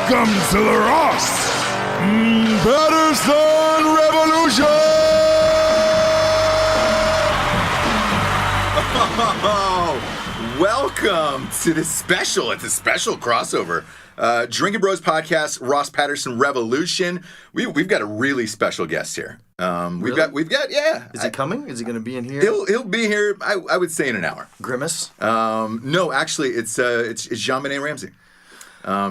Welcome to the Ross Patterson Revolution! Oh, welcome to this special. It's a special crossover. Drinking Bros podcast, Ross Patterson Revolution. We've got a really special guest here. We've got yeah. Is he coming? Is he going to be in here? He'll be here. I would say in an hour. Grimace? No, actually, it's Jean-Benet Ramsey.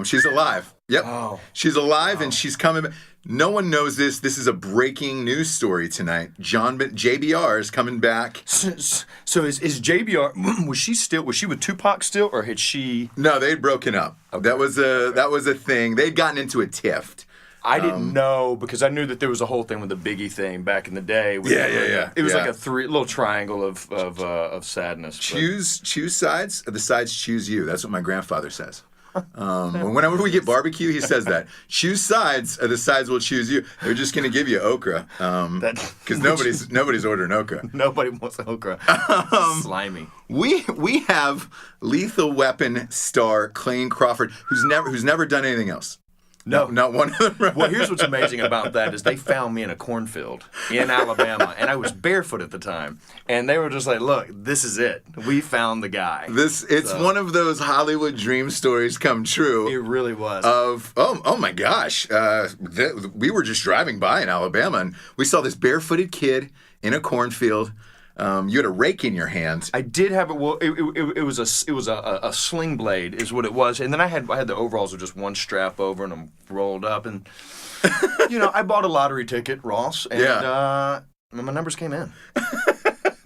She's alive. Yep. Oh. She's alive and she's coming. No one knows this. This is a breaking news story tonight. JBR is coming back. So is JBR? Was she with Tupac still, or had she? No, they'd broken up. Okay. That was a thing. They'd gotten into a tiff. I didn't know because I knew that there was a whole thing with the Biggie thing back in the day. Yeah. It was like a little triangle of sadness. Choose sides. The sides choose you. That's what my grandfather says. Whenever we get barbecue, he says that. Choose sides, or the sides will choose you. They're just going to give you okra. Because nobody's ordering okra. Nobody wants okra. Slimy. We have Lethal Weapon star Clayne Crawford, who's never done anything else. No, not one of them. Well, here's what's amazing about that is they found me in a cornfield in Alabama, and I was barefoot at the time, and they were just like, "Look, this is it. We found the guy." It's one of those Hollywood dream stories come true. It really was. Oh my gosh, we were just driving by in Alabama, and we saw this barefooted kid in a cornfield. You had a rake in your hand. I did have it. Well, it was a sling blade, is what it was, and then I had the overalls with just one strap over, and I'm rolled up, and I bought a lottery ticket, Ross, and my numbers came in.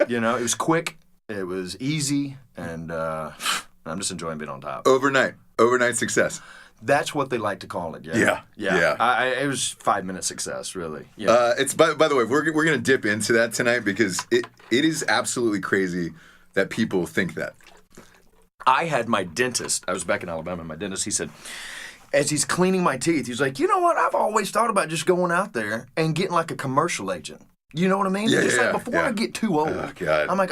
It was quick, it was easy, and I'm just enjoying being on top. Overnight success. That's what they like to call it. Yeah. It was 5-minute success, really. Yeah. It's by the way, we're gonna dip into that tonight because it is absolutely crazy that people think that. I had my dentist. I was back in Alabama. And my dentist, he said, as he's cleaning my teeth, he's like, you know what? I've always thought about just going out there and getting like a commercial agent. You know what I mean? Like before I get too old, I'm like,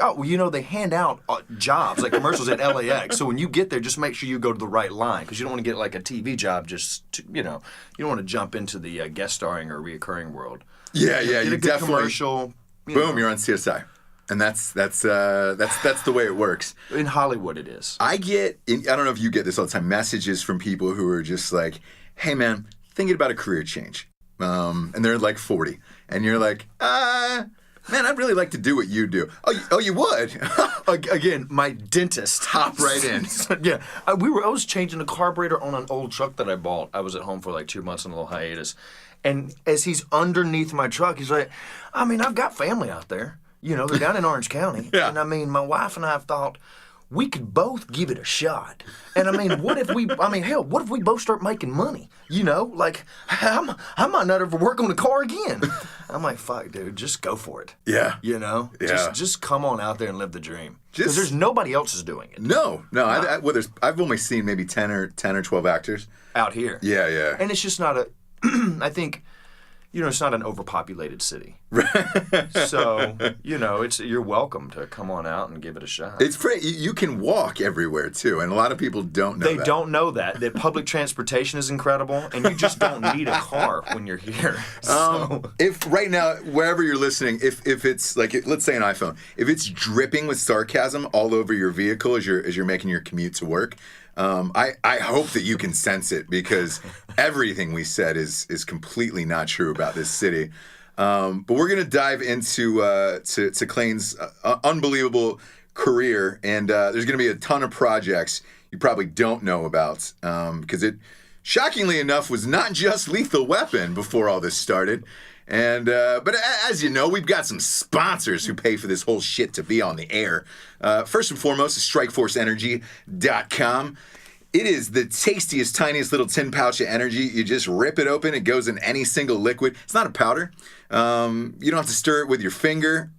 they hand out jobs, like commercials at LAX. So when you get there, just make sure you go to the right line because you don't want to get like a TV job you don't want to jump into the guest starring or reoccurring world. Yeah, get you a good definitely commercial. You're on CSI. And that's the way it works. In Hollywood, it is. I don't know if you get this all the time, messages from people who are just like, hey man, thinking about a career change. And they're like 40. And you're like, man, I'd really like to do what you do. Oh, you would? Again, my dentist. Hop right in. Yeah. I was changing the carburetor on an old truck that I bought. I was at home for like 2 months on a little hiatus. And as he's underneath my truck, he's like, I've got family out there. They're down in Orange County. Yeah. And my wife and I have thought, we could both give it a shot. And what if we both start making money? I might not ever work on the car again. I'm like, fuck, dude, just go for it. Yeah. Yeah. Just come on out there and live the dream. Because there's nobody else is doing it. No. I've only seen maybe 10 or 12 actors. Out here. Yeah. And it's just not I think, it's not an overpopulated city. So, you're welcome to come on out and give it a shot. It's pretty. You can walk everywhere, too, and a lot of people don't know that. They don't know that. That public transportation is incredible, and you just don't need a car when you're here. So. If right now, wherever you're listening, if it's like, let's say an iPhone, if it's dripping with sarcasm all over your vehicle as you're making your commute to work, I hope that you can sense it because everything we said is completely not true about this city. But we're going to dive into to Clayne's unbelievable career, and there's going to be a ton of projects you probably don't know about because it, shockingly enough, was not just Lethal Weapon before all this started. And but as you know, we've got some sponsors who pay for this whole shit to be on the air. First and foremost is StrikeForceEnergy.com. It is the tastiest, tiniest little tin pouch of energy. You just rip it open. It goes in any single liquid. It's not a powder. You don't have to stir it with your finger.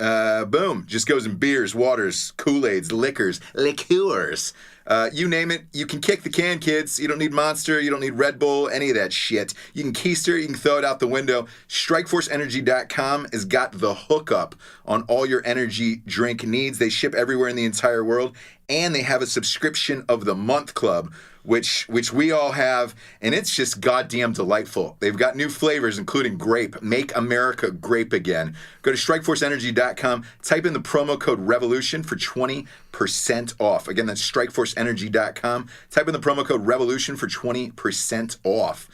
Boom. Just goes in beers, waters, Kool-Aids, liquors. You name it. You can kick the can, kids. You don't need Monster. You don't need Red Bull, any of that shit. You can keister it. You can throw it out the window. StrikeForceEnergy.com has got the hookup on all your energy drink needs. They ship everywhere in the entire world. And they have a subscription of the month club which we all have, and it's just goddamn delightful. They've got new flavors, including grape. Make America grape again. Go to strikeforceenergy.com, type in the promo code REVOLUTION for 20% off. Again, that's strikeforceenergy.com. Type in the promo code REVOLUTION for 20% off.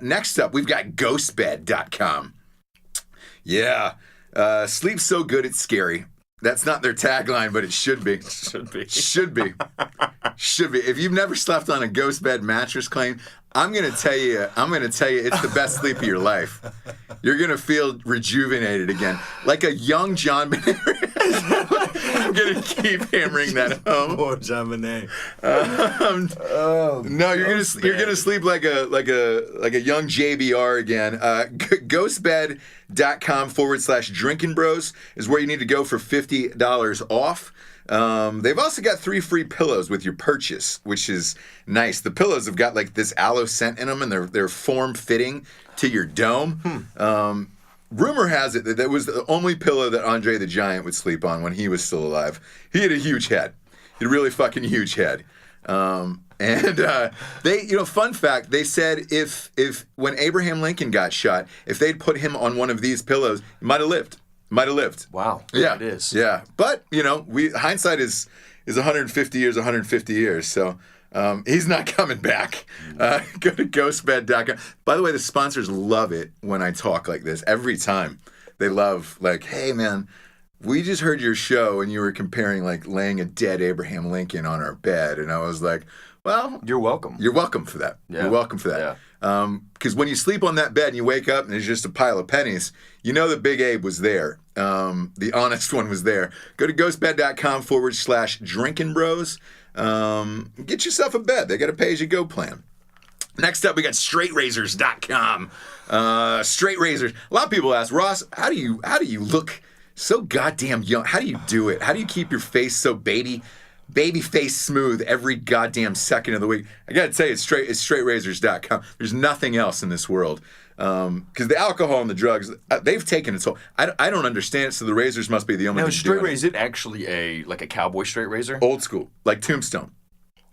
Next up, we've got ghostbed.com. Yeah. Sleep so good it's scary. That's not their tagline, but it should be. Should be. Should be. Should be. If you've never slept on a ghost bed mattress, Clayne, I'm gonna tell you it's the best sleep of your life. You're gonna feel rejuvenated again. Like a young John Benet. I'm gonna keep hammering that home. Poor John Benet. No, you're gonna sleep like a young JBR again. Ghostbed.com/drinking bros is where you need to go for $50 off. They've also got 3 free pillows with your purchase, which is nice. The pillows have got like this aloe scent in them, and they're form fitting to your dome. Rumor has it that was the only pillow that Andre the Giant would sleep on when he was still alive. He had a huge head. He had a really fucking huge head. They, fun fact, they said if when Abraham Lincoln got shot, if they'd put him on one of these pillows, he might have lived. Wow. Yeah. It is. Yeah. But, hindsight is 150 years. So he's not coming back. Go to ghostbed.com. By the way, the sponsors love it when I talk like this. Every time. They love, like, hey, man, we just heard your show and you were comparing, like, laying a dead Abraham Lincoln on our bed. And I was like, well, you're welcome. You're welcome for that. Yeah. You're welcome for that. Yeah. Because when you sleep on that bed and you wake up and there's just a pile of pennies, you know that Big Abe was there. The honest one was there. Go to ghostbed.com/drinking bros. Get yourself a bed. They got a pay-as-you-go plan. Next up, we got straightrazors.com. Straight razors. A lot of people ask, Ross, how do you look so goddamn young? How do you do it? How do you keep your face so baby face smooth every goddamn second of the week? I gotta tell you, it's straightrazors.com. There's nothing else in this world. Because the alcohol and the drugs, they've taken its toll. I don't understand it, so the razors must be the only Now, thing straight doing razor, is it actually a cowboy straight razor? Old school, like Tombstone.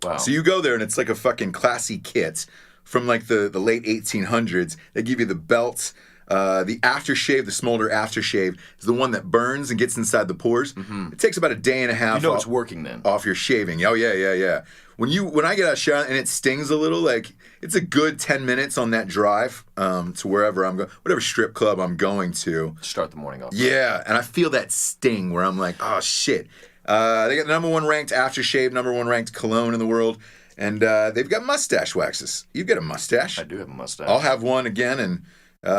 Wow. So you go there and it's like a fucking classy kit from like the late 1800s. They give you the belts. The aftershave, the smolder aftershave, is the one that burns and gets inside the pores. It takes about a day and a half. It's working then. Off your shaving. Oh yeah. When I get out of shower and it stings a little, like it's a good 10 minutes on that drive to wherever I'm going, whatever strip club I'm going to. Start the morning off. Yeah, and I feel that sting where I'm like, oh shit. They got the number 1 ranked aftershave, number 1 ranked cologne in the world. And they've got mustache waxes. You get a mustache. I do have a mustache. I'll have one again in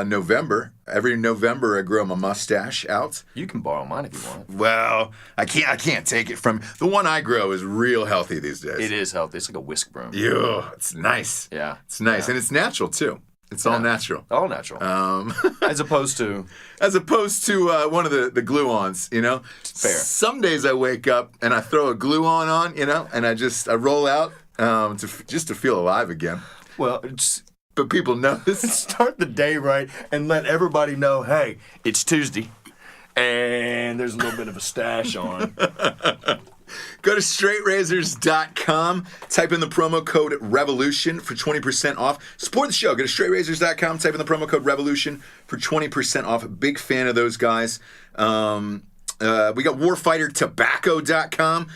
November. Every November I grow my mustache out. You can borrow mine if you want. Well, I can't take it from the one I grow is real healthy these days. It is healthy. It's like a whisk broom. Yeah, it's nice. Yeah. It's nice. Yeah. And it's natural too. It's all natural. All natural. As opposed to one of the glue-ons, Fair. Some days I wake up and I throw a glue-on on, and I roll out to feel alive again. Well, but people know this. Start the day right and let everybody know, hey, it's Tuesday and there's a little bit of a stash on. Go to straightrazors.com, type in the promo code REVOLUTION for 20% off. Support the show. Go to straightrazors.com, type in the promo code REVOLUTION for 20% off. Big fan of those guys. We got warfightertobacco.com.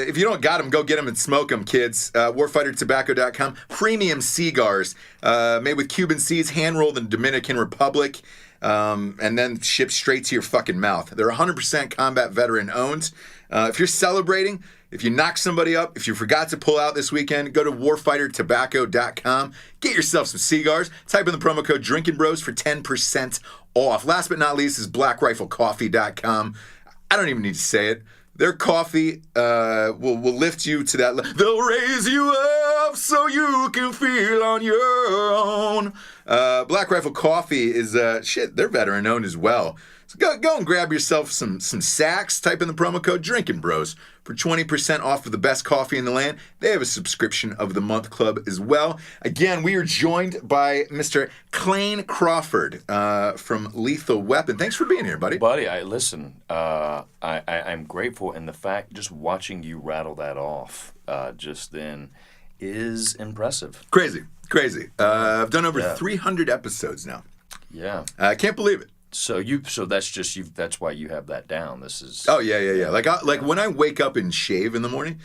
If you don't got them, go get them and smoke them, kids. Warfightertobacco.com. Premium cigars made with Cuban seeds, hand-rolled in the Dominican Republic, and then shipped straight to your fucking mouth. They're 100% combat veteran owned. If you're celebrating, if you knock somebody up, if you forgot to pull out this weekend, go to warfightertobacco.com. Get yourself some cigars. Type in the promo code Drinking Bros for 10% off. Last but not least is blackriflecoffee.com. I don't even need to say it. Their coffee will lift you to that level. They'll raise you up so you can feel on your own. Black Rifle Coffee is, they're veteran owned as well. So go and grab yourself some sacks. Type in the promo code Drinking Bros for 20% off of the best coffee in the land. They have a subscription of the month club as well. Again, we are joined by Mr. Clayne Crawford from Lethal Weapon. Thanks for being here, buddy. Buddy, I'm grateful, and the fact just watching you rattle that off just then, is impressive. Crazy. I've done over 300 episodes now. Yeah. I can't believe it. So that's just you. That's why you have that down. This is. Oh yeah. Like when I wake up and shave in the morning,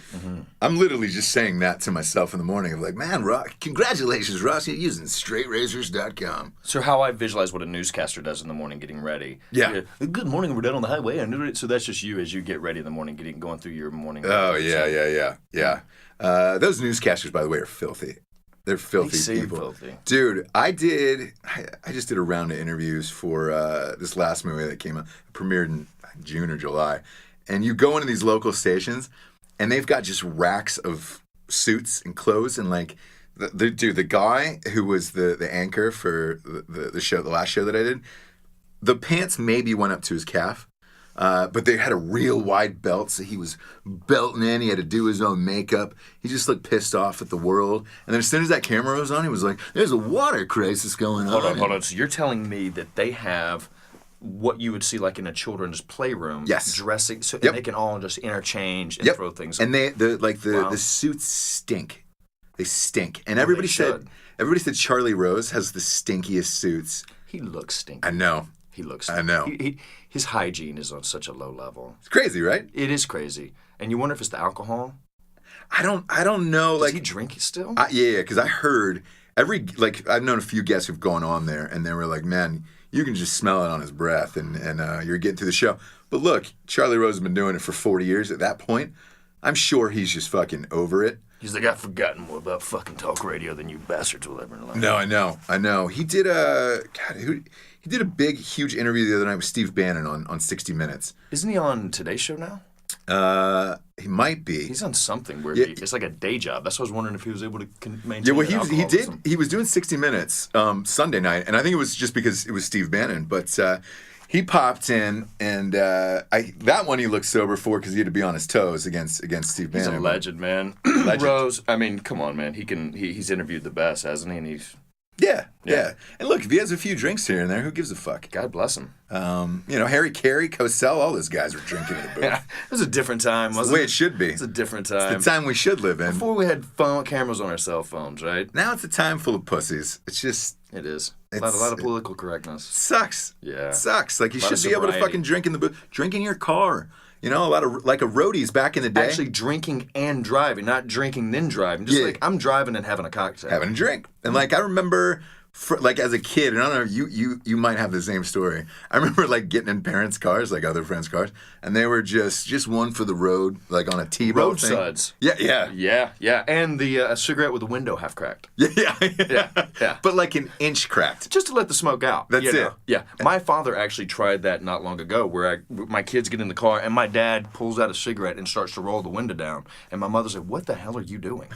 I'm literally just saying that to myself in the morning. I'm like, man, congratulations, Ross, you're using straightrazors.com. So how I visualize what a newscaster does in the morning, getting ready. Yeah. Good morning. We're down on the highway. So that's just you as you get ready in the morning, going through your morning. Oh yeah. Those newscasters, by the way, are filthy. They're filthy people. Filthy. Dude, I just did a round of interviews for this last movie that came out, premiered in June or July. And you go into these local stations, and they've got just racks of suits and clothes. And like, the guy who was the anchor for the show, the last show that I did, the pants maybe went up to his calf. But they had a real wide belt, so he was belting in. He had to do his own makeup. He just looked pissed off at the world. And then as soon as that camera was on, he was like, there's a water crisis going on. Hold on. So you're telling me that they have what you would see like in a children's playroom. Yes. Dressing, so and they can all just interchange and throw things. And the suits stink. They stink. And everybody said Charlie Rose has the stinkiest suits. He looks stinky. I know. He looks. I know. His hygiene is on such a low level. It's crazy, right? It is crazy, and you wonder if it's the alcohol. I don't know. Does he drink still? Yeah, because I heard I've known a few guests who've gone on there, and they were like, man, you can just smell it on his breath, and you're getting through the show. But look, Charlie Rose has been doing it for 40 years. At that point, I'm sure he's just fucking over it. He's like, I've forgotten more about fucking talk radio than you bastards will ever learn. No, I know. He did he did a big, huge interview the other night with Steve Bannon on 60 Minutes. Isn't he on Today's Show now? He might be. He's on something where it's like a day job. That's why I was wondering if he was able to maintain. Yeah, well, he was doing 60 Minutes Sunday night, and I think it was just because it was Steve Bannon, but. He popped in, and that one he looked sober for because he had to be on his toes against Steve Bannon. He's a legend, man. Legend. Rose, I mean, come on, man. He's interviewed the best, hasn't he? And he's yeah. And look, if he has a few drinks here and there, who gives a fuck? God bless him. Harry Carey, Cosell, all those guys were drinking in the booth. Yeah, it was a different time, wasn't it? It's the way it should be. It's a different time. It's the time we should live in. Before we had cameras on our cell phones, right? Now it's a time full of pussies. It's just... It is. A lot of political correctness. Sucks. Yeah. It sucks. Like, you should be able to fucking drink in the booth. Drink in your car. A lot of, like, a roadies back in the day. Actually drinking and driving, not drinking then driving. Just like, I'm driving and having a cocktail. Having a drink. And, like, I remember... as a kid, and I don't know, you might have the same story. I remember like getting in parents' cars, like other friends' cars, and they were just one for the road, like on a T-bone thing. Roadsides. Yeah. And the cigarette with the window half cracked. Yeah. But like an inch cracked. Just to let the smoke out. That's it. Yeah. My father actually tried that not long ago, where my kids get in the car, and my dad pulls out a cigarette and starts to roll the window down, and my mother said, "What the hell are you doing?"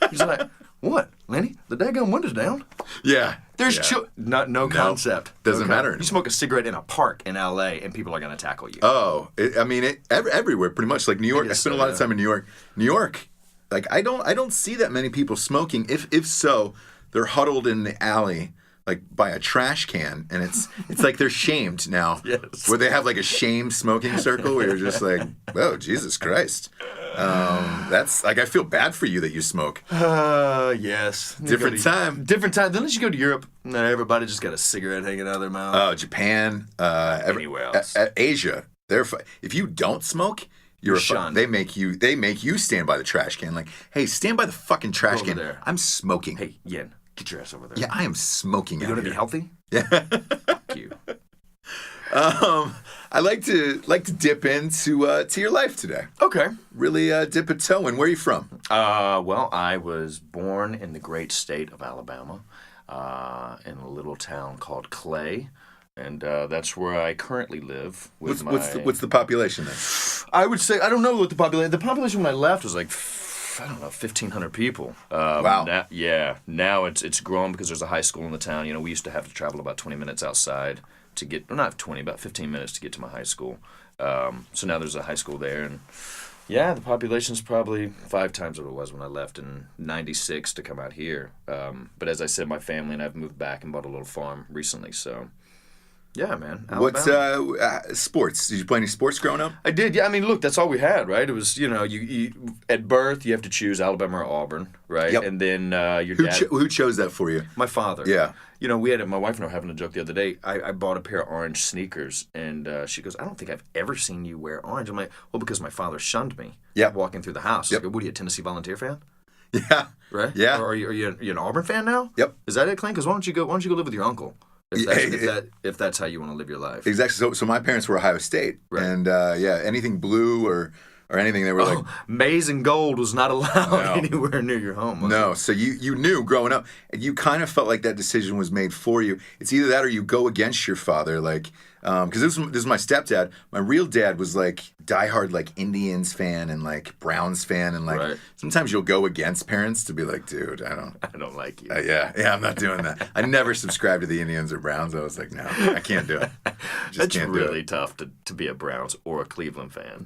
He's like, "What, Lenny? The daggone window's down." Yeah. There's no concept. Doesn't matter. You smoke a cigarette in a park in L.A. and people are going to tackle you. Oh, everywhere pretty much. Like New York, I spent a lot of time in New York. New York, like I don't see that many people smoking. If so, they're huddled in the alley, like by a trash can, and it's like they're shamed now. Yes. Where they have like a shame smoking circle where you're just like, oh, Jesus Christ. That's like, I feel bad for you that you smoke. Yes. Different time. Then unless you go to Europe, everybody just got a cigarette hanging out of their mouth. Oh, Japan. Anywhere else. Asia. If you don't smoke, you're shunned. They make you stand by the trash can. Like, hey, stand by the fucking trash can. There. I'm smoking. Hey, Yen, get your ass over there. Yeah, I am smoking. You gonna be healthy? Yeah. Fuck you. I like to dip into your life today. Okay. Really dip a toe in. Where are you from? Well, I was born in the great state of Alabama, in a little town called Clay, and that's where I currently live. With What's the population then? I would say, I don't know what the population. The population when I left was like, I don't know, 1,500 people. Wow. Now it's grown because there's a high school in the town. We used to have to travel about 20 minutes outside to get, well, not 20, about 15 minutes to get to my high school. So now there's a high school there, and the population's probably 5 times what it was when I left in '96 to come out here. But as I said, my family and I've moved back and bought a little farm recently, so Yeah, man. What's Alabama. sports? Did you play any sports growing up? I did. Yeah, I mean, look, that's all we had, right? It was, you at birth you have to choose Alabama or Auburn, right? Yep. And then your Who dad. who chose that for you? My father. Yeah. We had my wife and I were having a joke the other day. I bought a pair of orange sneakers, and she goes, "I don't think I've ever seen you wear orange." I'm like, "Well, because my father shunned me." Yep. Walking through the house. Yep. I go, "What are you, a Tennessee Volunteer fan?" Yeah. Right. Yeah. Or are you an Auburn fan now? Yep. Is that it, Clayne? Because why don't you go live with your uncle? If that's how you want to live your life. Exactly. So my parents were Ohio State, Right. and anything blue or anything, they were like, maize and gold was not allowed anywhere near your home. no. So you knew growing up, and you kind of felt like that decision was made for you. It's either that or you go against your father, like, because this is my stepdad. My real dad was like diehard like Indians fan and like Browns fan, and like Right. sometimes you'll go against parents to be like, dude, I don't like you. yeah, I'm not doing that. I never subscribed to the Indians or Browns. I was like, no, I can't do it. It's really tough to be a Browns or a Cleveland fan.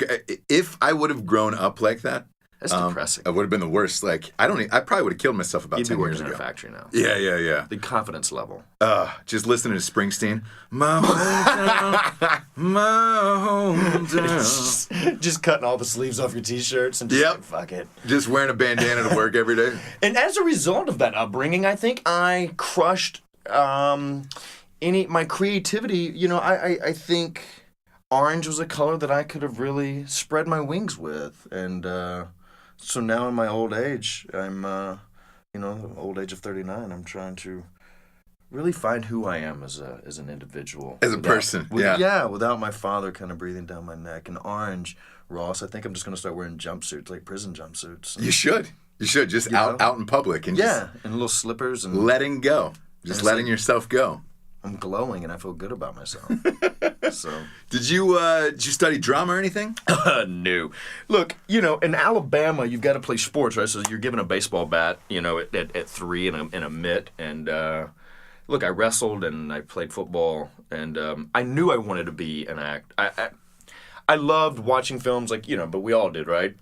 If I would have grown up like that, That's depressing. it would have been the worst. Like I probably would have killed myself about You'd be 10 years working in a ago. factory now. Yeah. The confidence level. Just listening to Springsteen. My hometown, my hometown. Just cutting all the sleeves off your T-shirts and just Yep. like, fuck it. Just wearing a bandana to work every day. And as a result of that upbringing, I think I crushed my creativity. I think orange was a color that I could have really spread my wings with, and so now in my old age, I'm the old age of 39, I'm trying to really find who I am as an individual, As a person, without my father kind of breathing down my neck. And orange, Ross, I think I'm just going to start wearing jumpsuits, like prison jumpsuits. You should just out in public and and little slippers and letting go, just letting yourself go. I'm glowing and I feel good about myself. So Did you study drama or anything? no. Look, in Alabama, you've got to play sports, right? So you're given a baseball bat, at 3 and a mitt. And look, I wrestled and I played football, and I knew I wanted to be an act. I loved watching films, like but we all did, right?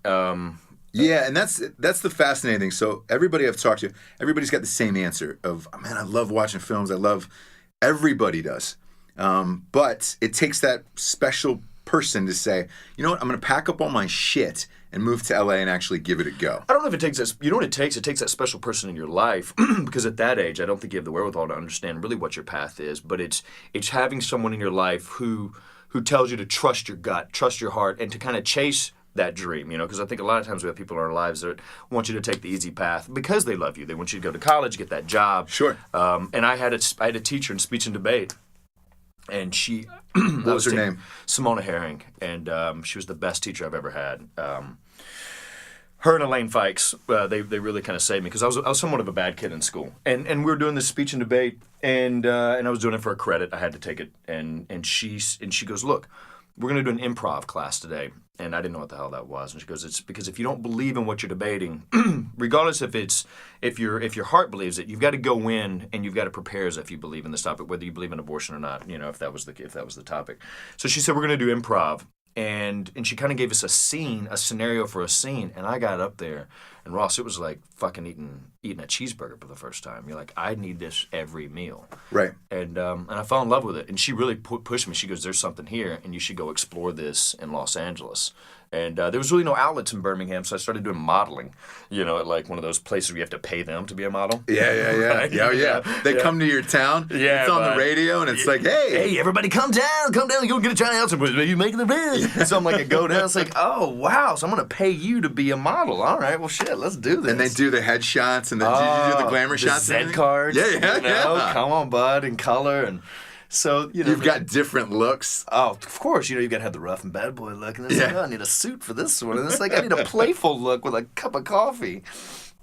Yeah, and that's the fascinating thing. So everybody I've talked to, everybody's got the same answer of, man, I love watching films. Everybody does. But it takes that special person to say, you know what, I'm going to pack up all my shit and move to LA and actually give it a go. I don't know if it takes that. You know what it takes? It takes that special person in your life, because at that age, I don't think you have the wherewithal to understand really what your path is. But it's having someone in your life who tells you to trust your gut, trust your heart, and to kind of chase that dream, because I think a lot of times we have people in our lives that want you to take the easy path because they love you. They want you to go to college, get that job. Sure. And I had a teacher in speech and debate, and she... What was her name? Simona Herring, and she was the best teacher I've ever had. Her and Elaine Fikes, they really kind of saved me, because I was somewhat of a bad kid in school, and we were doing this speech and debate, and I was doing it for a credit. I had to take it, and she goes, look, we're going to do an improv class today. And I didn't know what the hell that was. And she goes, it's because if you don't believe in what you're debating, regardless if your heart believes it, you've got to go in and you've got to prepare as if you believe in this topic, whether you believe in abortion or not, if that was the topic. So she said, we're going to do improv. And she kind of gave us a scenario for a scene. And I got up there, and Ross, it was like fucking eating a cheeseburger for the first time. You're like, I need this every meal. Right. And I fell in love with it. And she really pushed me. She goes, there's something here, and you should go explore this in Los Angeles. And there was really no outlets in Birmingham, so I started doing modeling, at like one of those places where you have to pay them to be a model. Yeah. Right? Yeah. They come to your town. Yeah, it's on the radio, and it's like, hey, everybody come down, you get a tryouts, and you making the bid. So I'm like, I go down, it's like, oh, wow, so I'm going to pay you to be a model. All right, well, shit, let's do this. And they do the headshots, and did you do the glamour shots? The Z cards. Yeah. Come on, bud, in color, and... So, you've got different looks. Oh, of course. You've got to have the rough and bad boy look. And it's like, I need a suit for this one. And it's like, I need a playful look with a cup of coffee.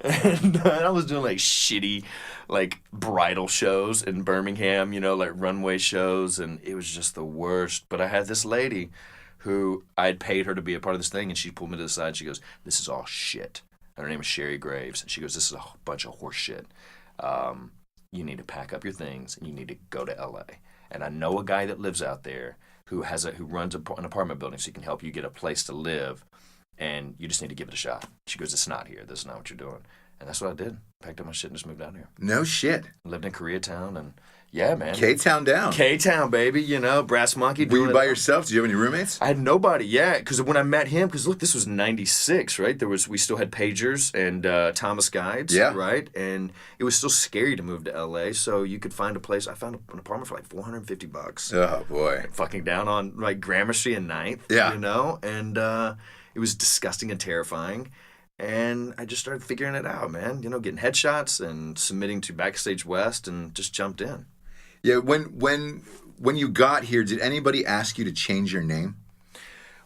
And I was doing like shitty, like bridal shows in Birmingham, like runway shows. And it was just the worst. But I had this lady who I'd paid her to be a part of this thing. And she pulled me to the side. And she goes, this is all shit. And her name is Sherry Graves. And she goes, this is a bunch of horse shit. You need to pack up your things and you need to go to LA. And I know a guy that lives out there who runs an apartment building, so he can help you get a place to live, and you just need to give it a shot. She goes, it's not here. This is not what you're doing. And that's what I did. Packed up my shit and just moved out here. No shit. Lived in Koreatown, and Yeah, man. K-Town down. K-Town, baby, you know, Brass Monkey. Were you by yourself? Did you have any roommates? I had nobody, yeah, because when I met him, because look, this was '96, right? We still had pagers and Thomas guides, right? And it was still scary to move to LA, so you could find a place. I found an apartment for like $450. Oh boy, fucking down on like Gramercy and 9th, you know, and it was disgusting and terrifying. And I just started figuring it out, man. You know, getting headshots and submitting to Backstage West, and just jumped in. Yeah, when you got here, did anybody ask you to change your name?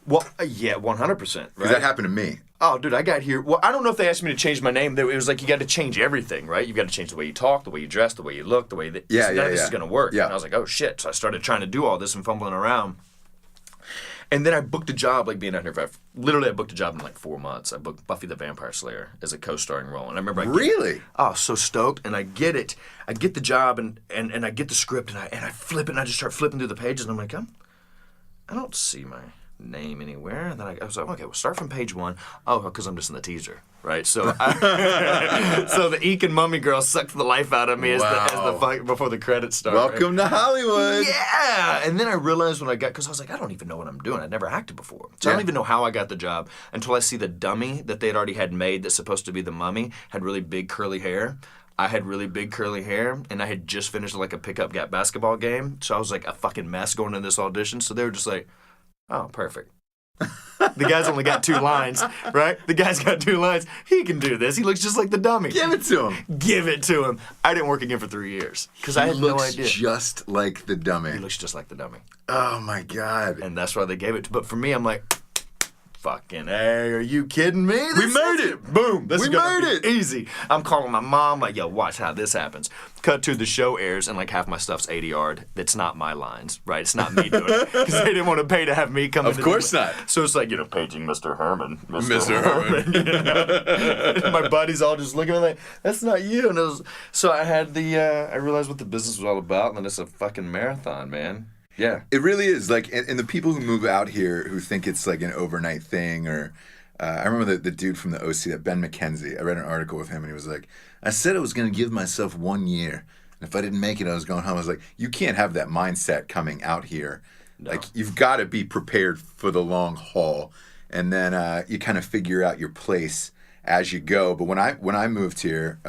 Well, yeah, 100%. Right? Because that happened to me. Oh, dude, I got here. Well, I don't know if they asked me to change my name. It was like you got to change everything, right? You got to change the way you talk, the way you dress, the way you look, the way that none of this is gonna work. Yeah. And I was like, oh shit! So I started trying to do all this and fumbling around. And then I booked a job, like being out here for literally I booked a job in like 4 months. I booked Buffy the Vampire Slayer as a co-starring role, and I remember so stoked, and I get it. I get the job, and I get the script, and I flip it, and I just start flipping through the pages, and I'm like, I don't see my name anywhere. And then I was like, okay, we'll start from page 1. Oh, because I'm just in the teaser, right? So so the Eek and Mummy Girl sucked the life out of me as the fight before the credits start. Welcome to Hollywood. Yeah. And then I realized when I got, because I was like, I don't even know what I'm doing. I'd never acted before. So I don't even know how I got the job until I see the dummy that they had already had made that's supposed to be the mummy had really big curly hair. I had really big curly hair, and I had just finished like a pickup basketball game. So I was like a fucking mess going into this audition. So they were just like, oh, perfect. The guy's only got 2 lines, right? The guy's got 2 lines. He can do this. He looks just like the dummy. Give it to him. Give it to him. I didn't work again for 3 years because I had no idea. He looks just like the dummy. He looks just like the dummy. Oh, my God. And that's why they gave it to. But for me, I'm like, fucking hey, are you kidding me? We made it. Boom. We made it. Easy. I'm calling my mom, like, yo, watch how this happens. Cut to the show airs, and like half my stuff's 80 yard. That's not my lines, right? It's not me doing it. Because they didn't want to pay to have me come in. Of course not. So it's like, you know, paging Mr. Herman. Mr. Herman. You know? My buddies all just looking at me like, that's not you. And it was, so I had I realized what the business was all about, and then it's a fucking marathon, man. Yeah. It really is. Like, and the people who move out here who think it's like an overnight thing, or I remember the dude from the OC, that Ben McKenzie. I read an article with him, and he was like, I said I was going to give myself 1 year. And if I didn't make it, I was going home. I was like, you can't have that mindset coming out here. No. Like, you've got to be prepared for the long haul. And then you kind of figure out your place as you go. But when I moved here,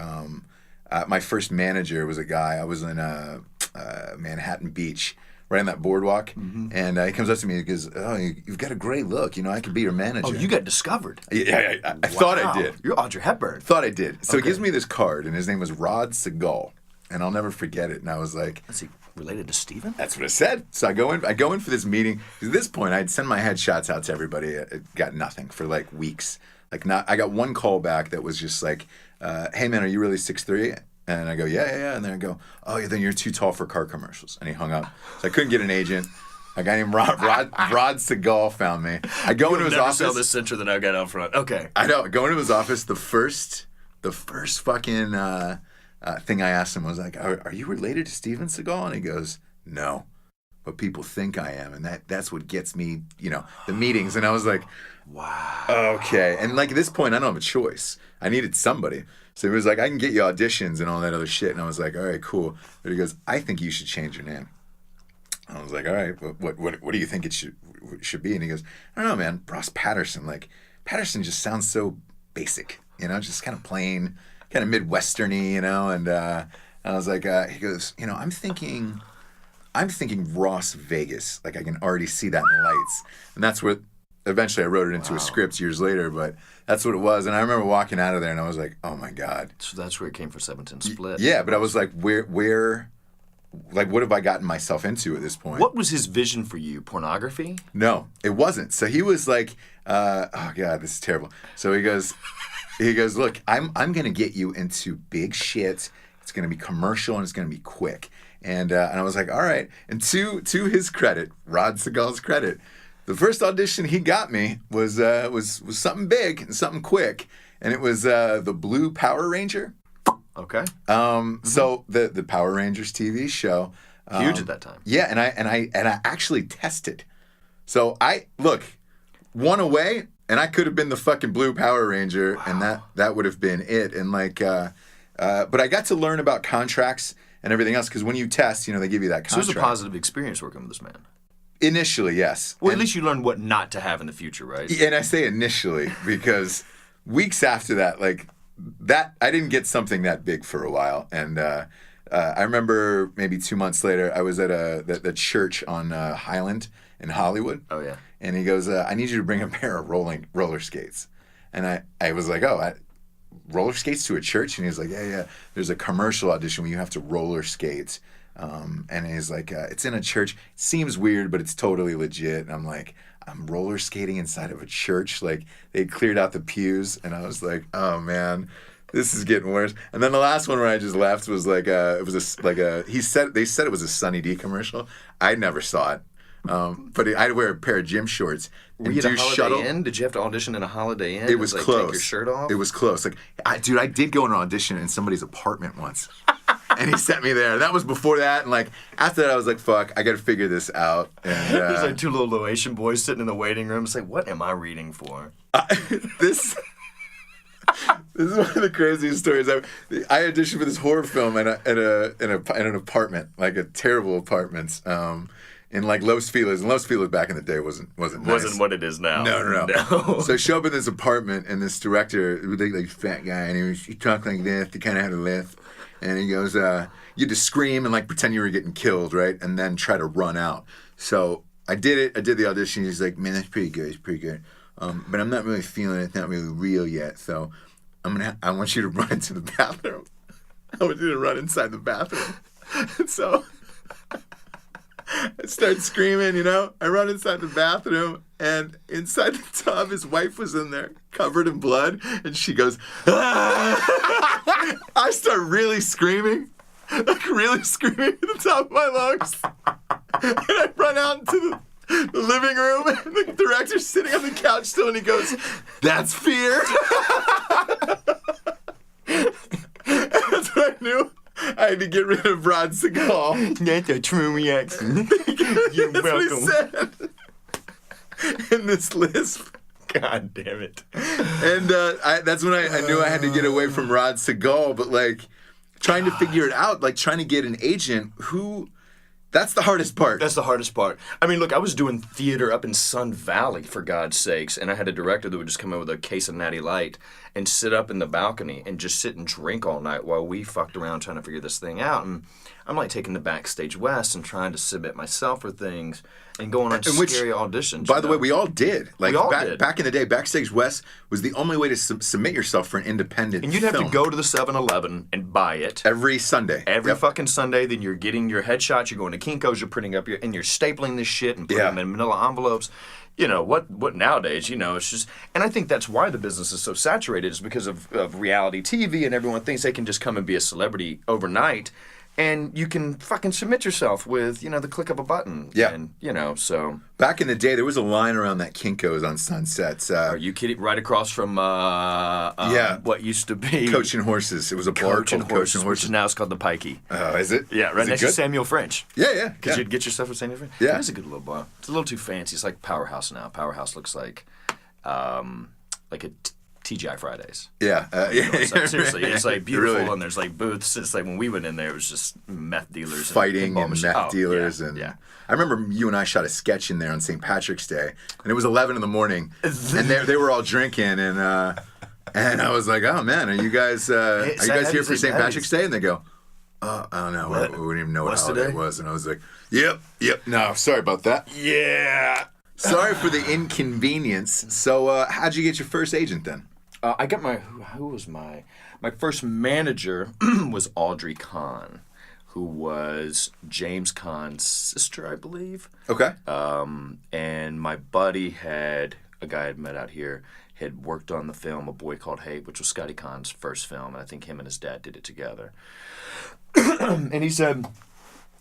my first manager was a guy. I was in Manhattan Beach, right on that boardwalk, and he comes up to me and goes, oh, you've got a great look. You know, I could be your manager. Oh, you got discovered. Yeah, I thought I did. You're Audrey Hepburn. Thought I did. So he gives me this card, and his name was Rod Segal, and I'll never forget it. And I was like... Is he related to Steven? That's what I said. So I go in for this meeting. At this point, I'd send my headshots out to everybody. It got nothing for like weeks. I got one call back that was just like, hey, man, are you really 6'3"? And I go, yeah. And then I go, oh, yeah, then you're too tall for car commercials. And he hung up. So I couldn't get an agent. A guy named Rod Segal found me. I go into his office. Sell this Sentra that I've got out front. Okay. I know. I go into his office. The first fucking thing I asked him was like, are you related to Steven Seagal? And he goes, no. But people think I am. And that's what gets me, you know, the meetings. And I was like, wow. Okay. And like at this point, I don't have a choice. I needed somebody. So he was like, I can get you auditions and all that other shit. And I was like, all right, cool. But he goes, I think you should change your name. I was like, all right, what do you think it should be? And he goes, I don't know, man, Ross Patterson. Like, Patterson just sounds so basic, you know, just kind of plain, kind of Midwestern-y, you know. And I was like, he goes, you know, I'm thinking Ross Vegas. Like, I can already see that in the lights. And that's what, eventually I wrote it into a script years later, but that's what it was. And I remember walking out of there and I was like, oh my God. So that's where it came for 710 Split. Yeah, but I was like, where, like, what have I gotten myself into at this point? What was his vision for you? Pornography? No, it wasn't. So he was like, oh God, this is terrible. So he goes, look, I'm going to get you into big shit. It's going to be commercial and it's going to be quick. And I was like, all right. And to his credit, Rod Segal's credit, the first audition he got me was something big and something quick, and it was the Blue Power Ranger. Okay. So the Power Rangers TV show, huge at that time. Yeah, and I actually tested. So I one away, and I could have been the fucking Blue Power Ranger, and that would have been it. And like, but I got to learn about contracts and everything else. Because when you test, they give you that contract. So it was a positive experience working with this man. Initially, yes. Well, at least you learned what not to have in the future, right? And I say initially because weeks after that, I didn't get something that big for a while. And I remember maybe 2 months later, I was at the church on Highland in Hollywood. Oh, yeah. And he goes, I need you to bring a pair of roller skates. And I was like, roller skates to a church? And he's like, yeah. There's a commercial audition where you have to roller skate. And he's like, it's in a church. Seems weird, but it's totally legit. And I'm like, I'm roller skating inside of a church. They cleared out the pews. And I was like, oh, man, this is getting worse. And then the last one where I just left was they said it was a Sunny D commercial. I never saw it. But I'd wear a pair of gym shorts. Were you at a Holiday Inn? Did you have to audition in a Holiday Inn? It was close. Take your shirt off? It was close. I did go on an audition in somebody's apartment once. And he sent me there. That was before that. And after that, I was like, fuck, I got to figure this out. And there's two little Asian boys sitting in the waiting room. It's like, what am I reading for? This is one of the craziest stories. I auditioned for this horror film in an apartment, a terrible apartment, in Los Feliz. And Los Feliz back in the day wasn't nice. Wasn't what it is now. No. So I show up in this apartment, and this director, fat guy, and he talked like this. He kind of had a lisp. And he goes, you had to scream and pretend you were getting killed, right? And then try to run out. So I did it. I did the audition. He's like, man, that's pretty good. It's pretty good. But I'm not really feeling it. It's not really real yet. So I want you to run into the bathroom. I want you to run inside the bathroom. And so I start screaming, I run inside the bathroom, and inside the tub, his wife was in there, covered in blood, and she goes, ah! I start really screaming at the top of my lungs. And I run out into the living room, and the director's sitting on the couch still, and he goes, that's fear. And that's what I knew. I had to get rid of Rod Segal. That's a true reaction. You're That's welcome. What he said. In this lisp. God damn it. And that's when I knew I had to get away from Rod Segal, but trying to figure it out, trying to get an agent who... That's the hardest part. That's the hardest part. I mean, look, I was doing theater up in Sun Valley, for God's sakes, and I had a director that would just come in with a case of Natty Light and sit up in the balcony and just sit and drink all night while we fucked around trying to figure this thing out. And I'm taking the Backstage West and trying to submit myself for things and going on scary auditions. By the way, we all did. We all did. Back in the day, Backstage West was the only way to submit yourself for an independent And you'd film. have to go to the 7-Eleven and buy it. Every Sunday. Every fucking Sunday. Then you're getting your headshots, you're going to Kinko's, you're printing up and you're stapling this shit and putting them in manila envelopes. What nowadays, it's just... And I think that's why the business is so saturated, is because of reality TV, and everyone thinks they can just come and be a celebrity overnight. And you can fucking submit yourself with, the click of a button. Yeah. And, so... Back in the day, there was a line around that Kinko's on Sunsets. Are you kidding? Right across from what used to be... Coach and Horses. It was a bar called Coach and Horses. Which now is called the Pikey. Oh, is it? Yeah, right next to Samuel French. Yeah. Because you'd get your stuff with Samuel French. Yeah. It is a good little bar. It's a little too fancy. It's like Powerhouse now. Powerhouse looks like a TGI Fridays. Yeah. Seriously, it's beautiful, really. and there's booths. It's when we went in there, it was just meth dealers, fighting and meth dealers, yeah. I remember you and I shot a sketch in there on St. Patrick's Day, and it was 11 in the morning, and they were all drinking, and I was like, oh man, are you guys here for St. Patrick's Day? And they go, I don't know, we didn't even know what holiday it was, and I was like, yep, no, sorry about that. Yeah. Sorry for the inconvenience. So, how'd you get your first agent then? I got who was my first manager was Audrey Kahn, who was James Caan's sister, I believe. Okay. And my buddy a guy I'd met out here, had worked on the film A Boy Called Hate, which was Scotty Caan's first film, and I think him and his dad did it together. And he said,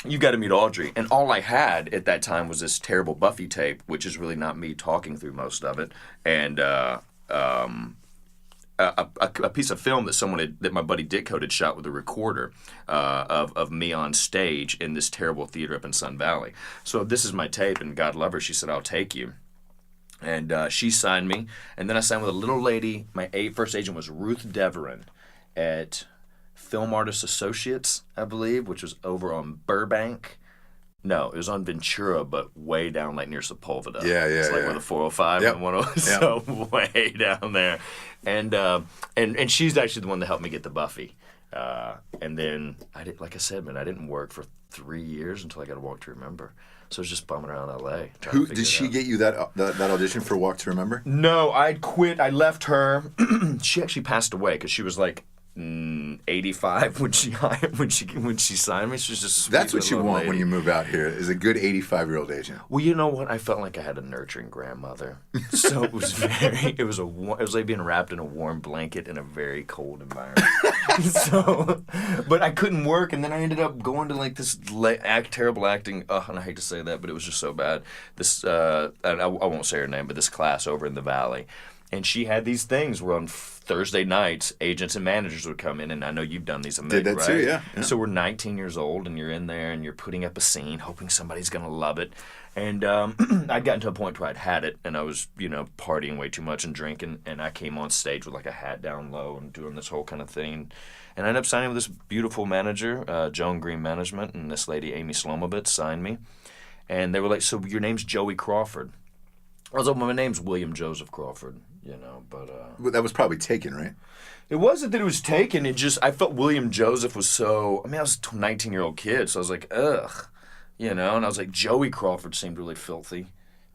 you got to meet Audrey. And all I had at that time was this terrible Buffy tape, which is really not me talking through most of it, and a piece of film that my buddy Ditko had shot with a recorder of me on stage in this terrible theater up in Sun Valley. So this is my tape, and God love her, she said, I'll take you. And she signed me, and then I signed with a little lady. My first agent was Ruth Deverin at Film Artists Associates, I believe, which was over on Burbank. No, it was on Ventura, but way down like near Sepulveda. It's like where the 405 and 100, so way down there. And she's actually the one that helped me get the Buffy. And then like I said, man, I didn't work for 3 years until I got a Walk to Remember. So I was just bumming around LA. Who did she get you that audition for Walk to Remember? No, I quit. I left her. She actually passed away because she was like 85 when she signed me. She's just that's what you want lady. When you move out here is a good 85-year-old agent. Well, you know what? I felt like I had a nurturing grandmother. So it was it was like being wrapped in a warm blanket in a very cold environment. But I couldn't work, and then I ended up going to like this terrible acting. And I hate to say that, but it was just so bad. This I won't say her name, but this class over in the Valley. And she had these things where on Thursday nights, agents and managers would come in, and I know you've done these, Did that right? too, yeah. So we're 19 years old, and you're in there, and you're putting up a scene, hoping somebody's going to love it. And I'd gotten to a point where I'd had it, and I was, partying way too much and drinking, and I came on stage with like a hat down low and doing this whole kind of thing. And I ended up signing with this beautiful manager, Joan Green Management, and this lady, Amy Slomowitz, signed me. And they were like, so your name's Joey Crawford. I was like, my name's William Joseph Crawford, but... Well, that was probably taken, right? It wasn't that it was taken, I felt William Joseph was so... I was a 19-year-old kid, so I was like, ugh, and I was like, Joey Crawford seemed really filthy.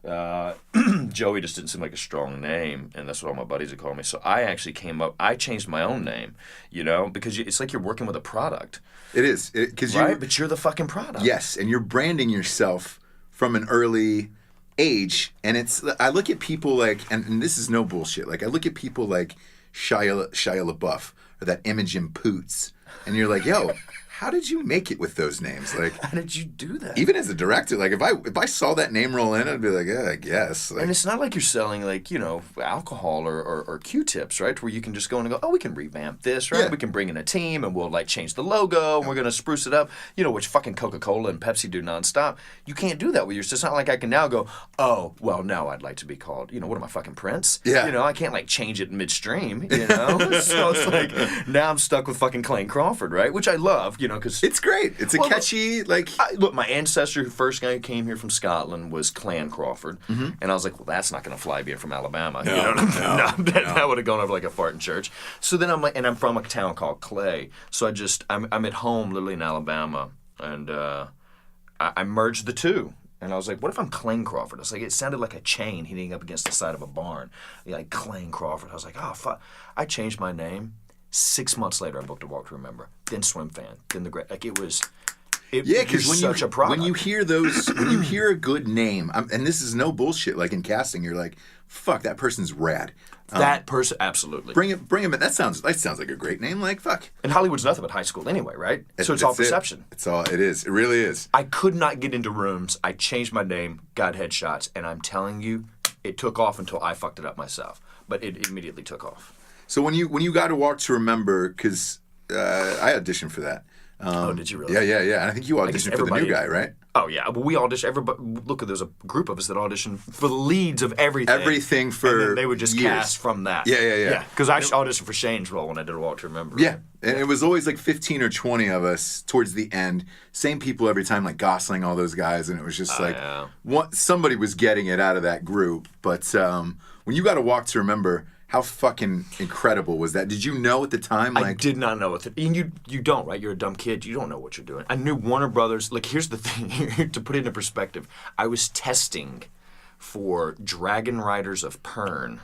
Joey just didn't seem like a strong name, and that's what all my buddies would call me. So I actually I changed my own name, because it's like you're working with a product. It is. Right? But you're the fucking product. Yes, and you're branding yourself from an early... age, and I look at people like, and this is no bullshit, like I look at people like Shia LaBeouf or that Imogen Poots, and you're like, yo, how did you make it with those names? Like, how did you do that? Even as a director, like if I saw that name roll in, I'd be like, yeah, I guess. Like, and it's not like you're selling like alcohol or Q-tips, right? Where you can just go in and go, oh, we can revamp this, right? Yeah. We can bring in a team and we'll like change the logo and we're gonna spruce it up, which fucking Coca-Cola and Pepsi do nonstop. You can't do that with yours. It's not like I can now go, oh, well, no, I'd like to be called, what am I, fucking Prince? Yeah. I can't like change it midstream, So it's like now I'm stuck with fucking Clayne Crawford, right? Which I love, because it's great. It's a catchy, like... Look, my ancestor, the first guy who came here from Scotland was Clayne Crawford. Mm-hmm. And I was like, well, that's not going to fly being from Alabama. No. That would have gone over like a fart in church. So then I'm like, and I'm from a town called Clay. So I'm at home literally in Alabama. And I merged the two. And I was like, what if I'm Clayne Crawford? I was like, it sounded like a chain hitting up against the side of a barn. Like Clayne Crawford. I was like, oh, fuck. I changed my name. 6 months later, I booked a Walk to Remember. Then Swim Fan. Then the great. Like it was. Because such a product. When you hear those, when you hear a good name, and this is no bullshit. Like in casting, you're like, fuck, that person's rad. That person, absolutely. Bring him in. That sounds like a great name. Like fuck. And Hollywood's nothing but high school anyway, right? So it's all perception. It is. It really is. I could not get into rooms. I changed my name, got headshots, and I'm telling you, it took off until I fucked it up myself. But it immediately took off. So when you got to Walk to Remember, because I auditioned for that. Did you really? Yeah. And I think you auditioned for the new guy, right? Oh, yeah. But we auditioned. Everybody, look, there's a group of us that auditioned for the leads of everything. Everything for and then they would just years. cast from that. Yeah. Because I auditioned for Shane's role when I did a Walk to Remember. Yeah. And it was always like 15 or 20 of us towards the end. Same people every time, like Gosling, all those guys. And it was just somebody was getting it out of that group. But when you got to Walk to Remember... How fucking incredible was that? Did you know at the time? I did not know it. And you don't, right? You're a dumb kid. You don't know what you're doing. I knew Warner Brothers. Like, here's the thing here, to put it into perspective. I was testing for Dragon Riders of Pern.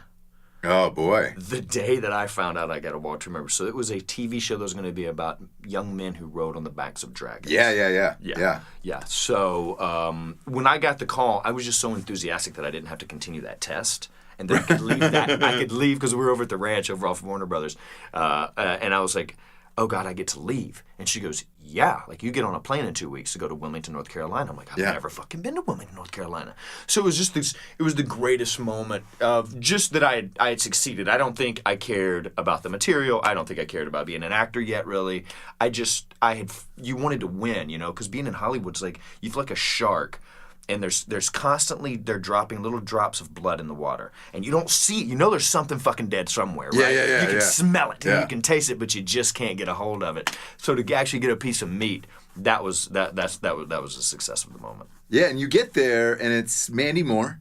Oh, boy. The day that I found out I got a Walk to Remember. So it was a TV show that was going to be about young men who rode on the backs of dragons. Yeah. So when I got the call, I was just so enthusiastic that I didn't have to continue that test. And then I could leave I could leave because we were over at the ranch over off of Warner Brothers. And I was like, oh, God, I get to leave. And she goes, yeah, like you get on a plane in 2 weeks to go to Wilmington, North Carolina. I'm like, I've never fucking been to Wilmington, North Carolina. So it was just it was the greatest moment of just that I had succeeded. I don't think I cared about the material. I don't think I cared about being an actor yet, really. You wanted to win, because being in Hollywood's like, you feel like a shark and there's constantly they're dropping little drops of blood in the water, and you don't see it. You know there's something fucking dead somewhere, right? Yeah, You can smell it, and Yeah. you can taste it, but you just can't get a hold of it. So to actually get a piece of meat, that was a success of the moment. Yeah, and you get there, and it's Mandy Moore.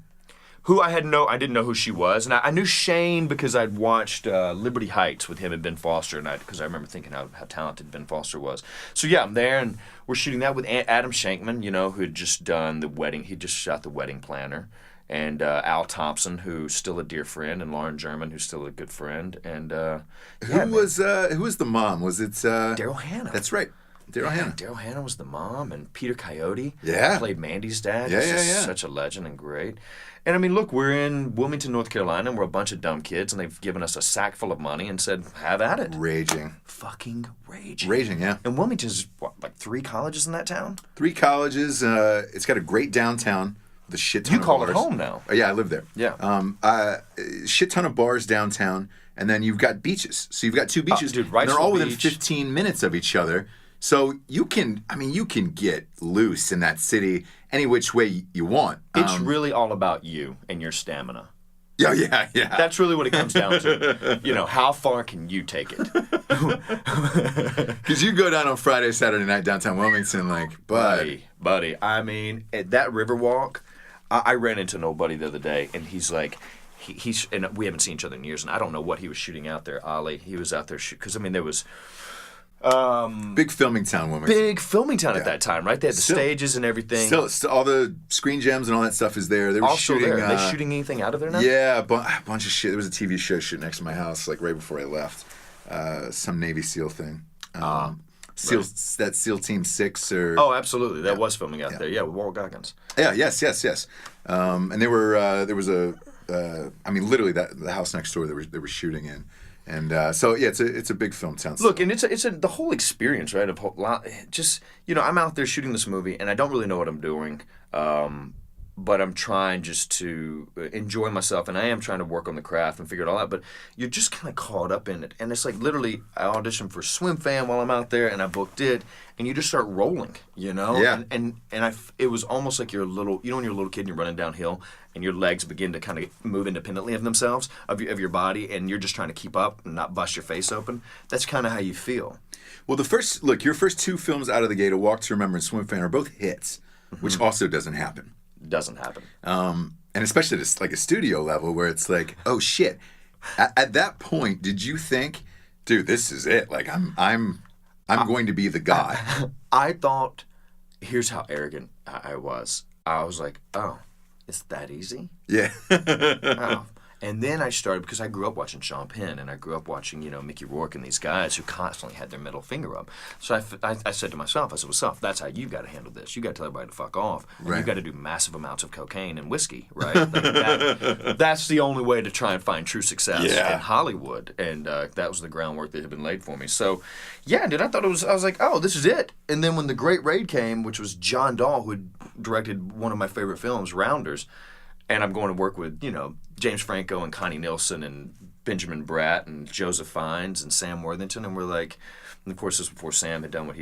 Who I didn't know who she was, and I knew Shane because I'd watched Liberty Heights with him and Ben Foster, and because I remember thinking how talented Ben Foster was. So yeah, I'm there, and we're shooting that with Adam Shankman, who had just done the wedding. He just shot The Wedding Planner, and Al Thompson, who's still a dear friend, and Lauren German, who's still a good friend, and Who was the mom? Was it Daryl Hannah? That's right. Daryl Hannah. Daryl Hannah was the mom, and Peter Coyote played Mandy's dad. Yeah, He's yeah, just yeah. such a legend and great. And I mean, look, we're in Wilmington, North Carolina, and we're a bunch of dumb kids, and they've given us a sack full of money and said, have at it. Raging. Fucking raging. Raging, yeah. And Wilmington's, what, like 3 colleges in that town? 3 colleges. It's got a great downtown with a shit ton You of call bars. it home now. Oh, yeah, I live there. Yeah. Shit ton of bars downtown, and then you've got beaches. So you've got 2 beaches. Dude, and they're Riceville all within Beach. 15 minutes of each other. So you can get loose in that city any which way you want. It's really all about you and your stamina. Yeah. That's really what it comes down to. How far can you take it? Because you go down on Friday, Saturday night downtown Wilmington, like, Buddy. I mean, at that Riverwalk, I ran into an old buddy the other day, and he's like, he's and we haven't seen each other in years, and I don't know what he was shooting out there. Ollie, he was out there because I mean there was. big filming town, Wilmington. Big filming town at that time, right? They had the Still- stages and everything. Still, all the screen gems and all that stuff is there. They were also shooting. there. Are they shooting anything out of there now? Yeah, a bunch of shit. There was a TV show shooting next to my house, like right before I left. Some Navy SEAL thing. That SEAL Team 6 or. Oh, absolutely. That was filming out there. Yeah, with Walt Goggins. Yeah. Yes. And they were. There was a. I mean, literally the house next door they were shooting in. And so yeah, it's a big film town. Look, and it's the whole experience, right? Of just I'm out there shooting this movie, and I don't really know what I'm doing, but I'm trying just to enjoy myself, and I am trying to work on the craft and figure it all out. But you're just kind of caught up in it, and it's like literally I auditioned for Swim Fan while I'm out there, and I booked it, and you just start rolling, Yeah. And it was almost like you're a little, when you're a little kid and you're running downhill, and your legs begin to kind of move independently of themselves, of your body, and you're just trying to keep up and not bust your face open. That's kind of how you feel. Well, your first 2 films out of the gate, A Walk to Remember and Swim Fan, are both hits, which also doesn't happen. Doesn't happen. And especially at like a studio level where it's like, oh shit. At that point, did you think, dude, this is it? Like I'm going to be the guy. I thought, here's how arrogant I was. I was like, oh, it's that easy? Yeah. Oh. And then I started, because I grew up watching Sean Penn, and I grew up watching, Mickey Rourke and these guys who constantly had their middle finger up. So I said to myself, well, that's how you've got to handle this. You got to tell everybody to fuck off. And Right. you've got to do massive amounts of cocaine and whiskey, right? Like that's the only way to try and find true success in Hollywood. And that was the groundwork that had been laid for me. So, yeah, dude, I was like, oh, this is it. And then when The Great Raid came, which was John Dahl, who had directed one of my favorite films, Rounders, and I'm going to work with, James Franco and Connie Nielsen and Benjamin Bratt and Joseph Fiennes and Sam Worthington, and we're like, and of course this was before Sam had done what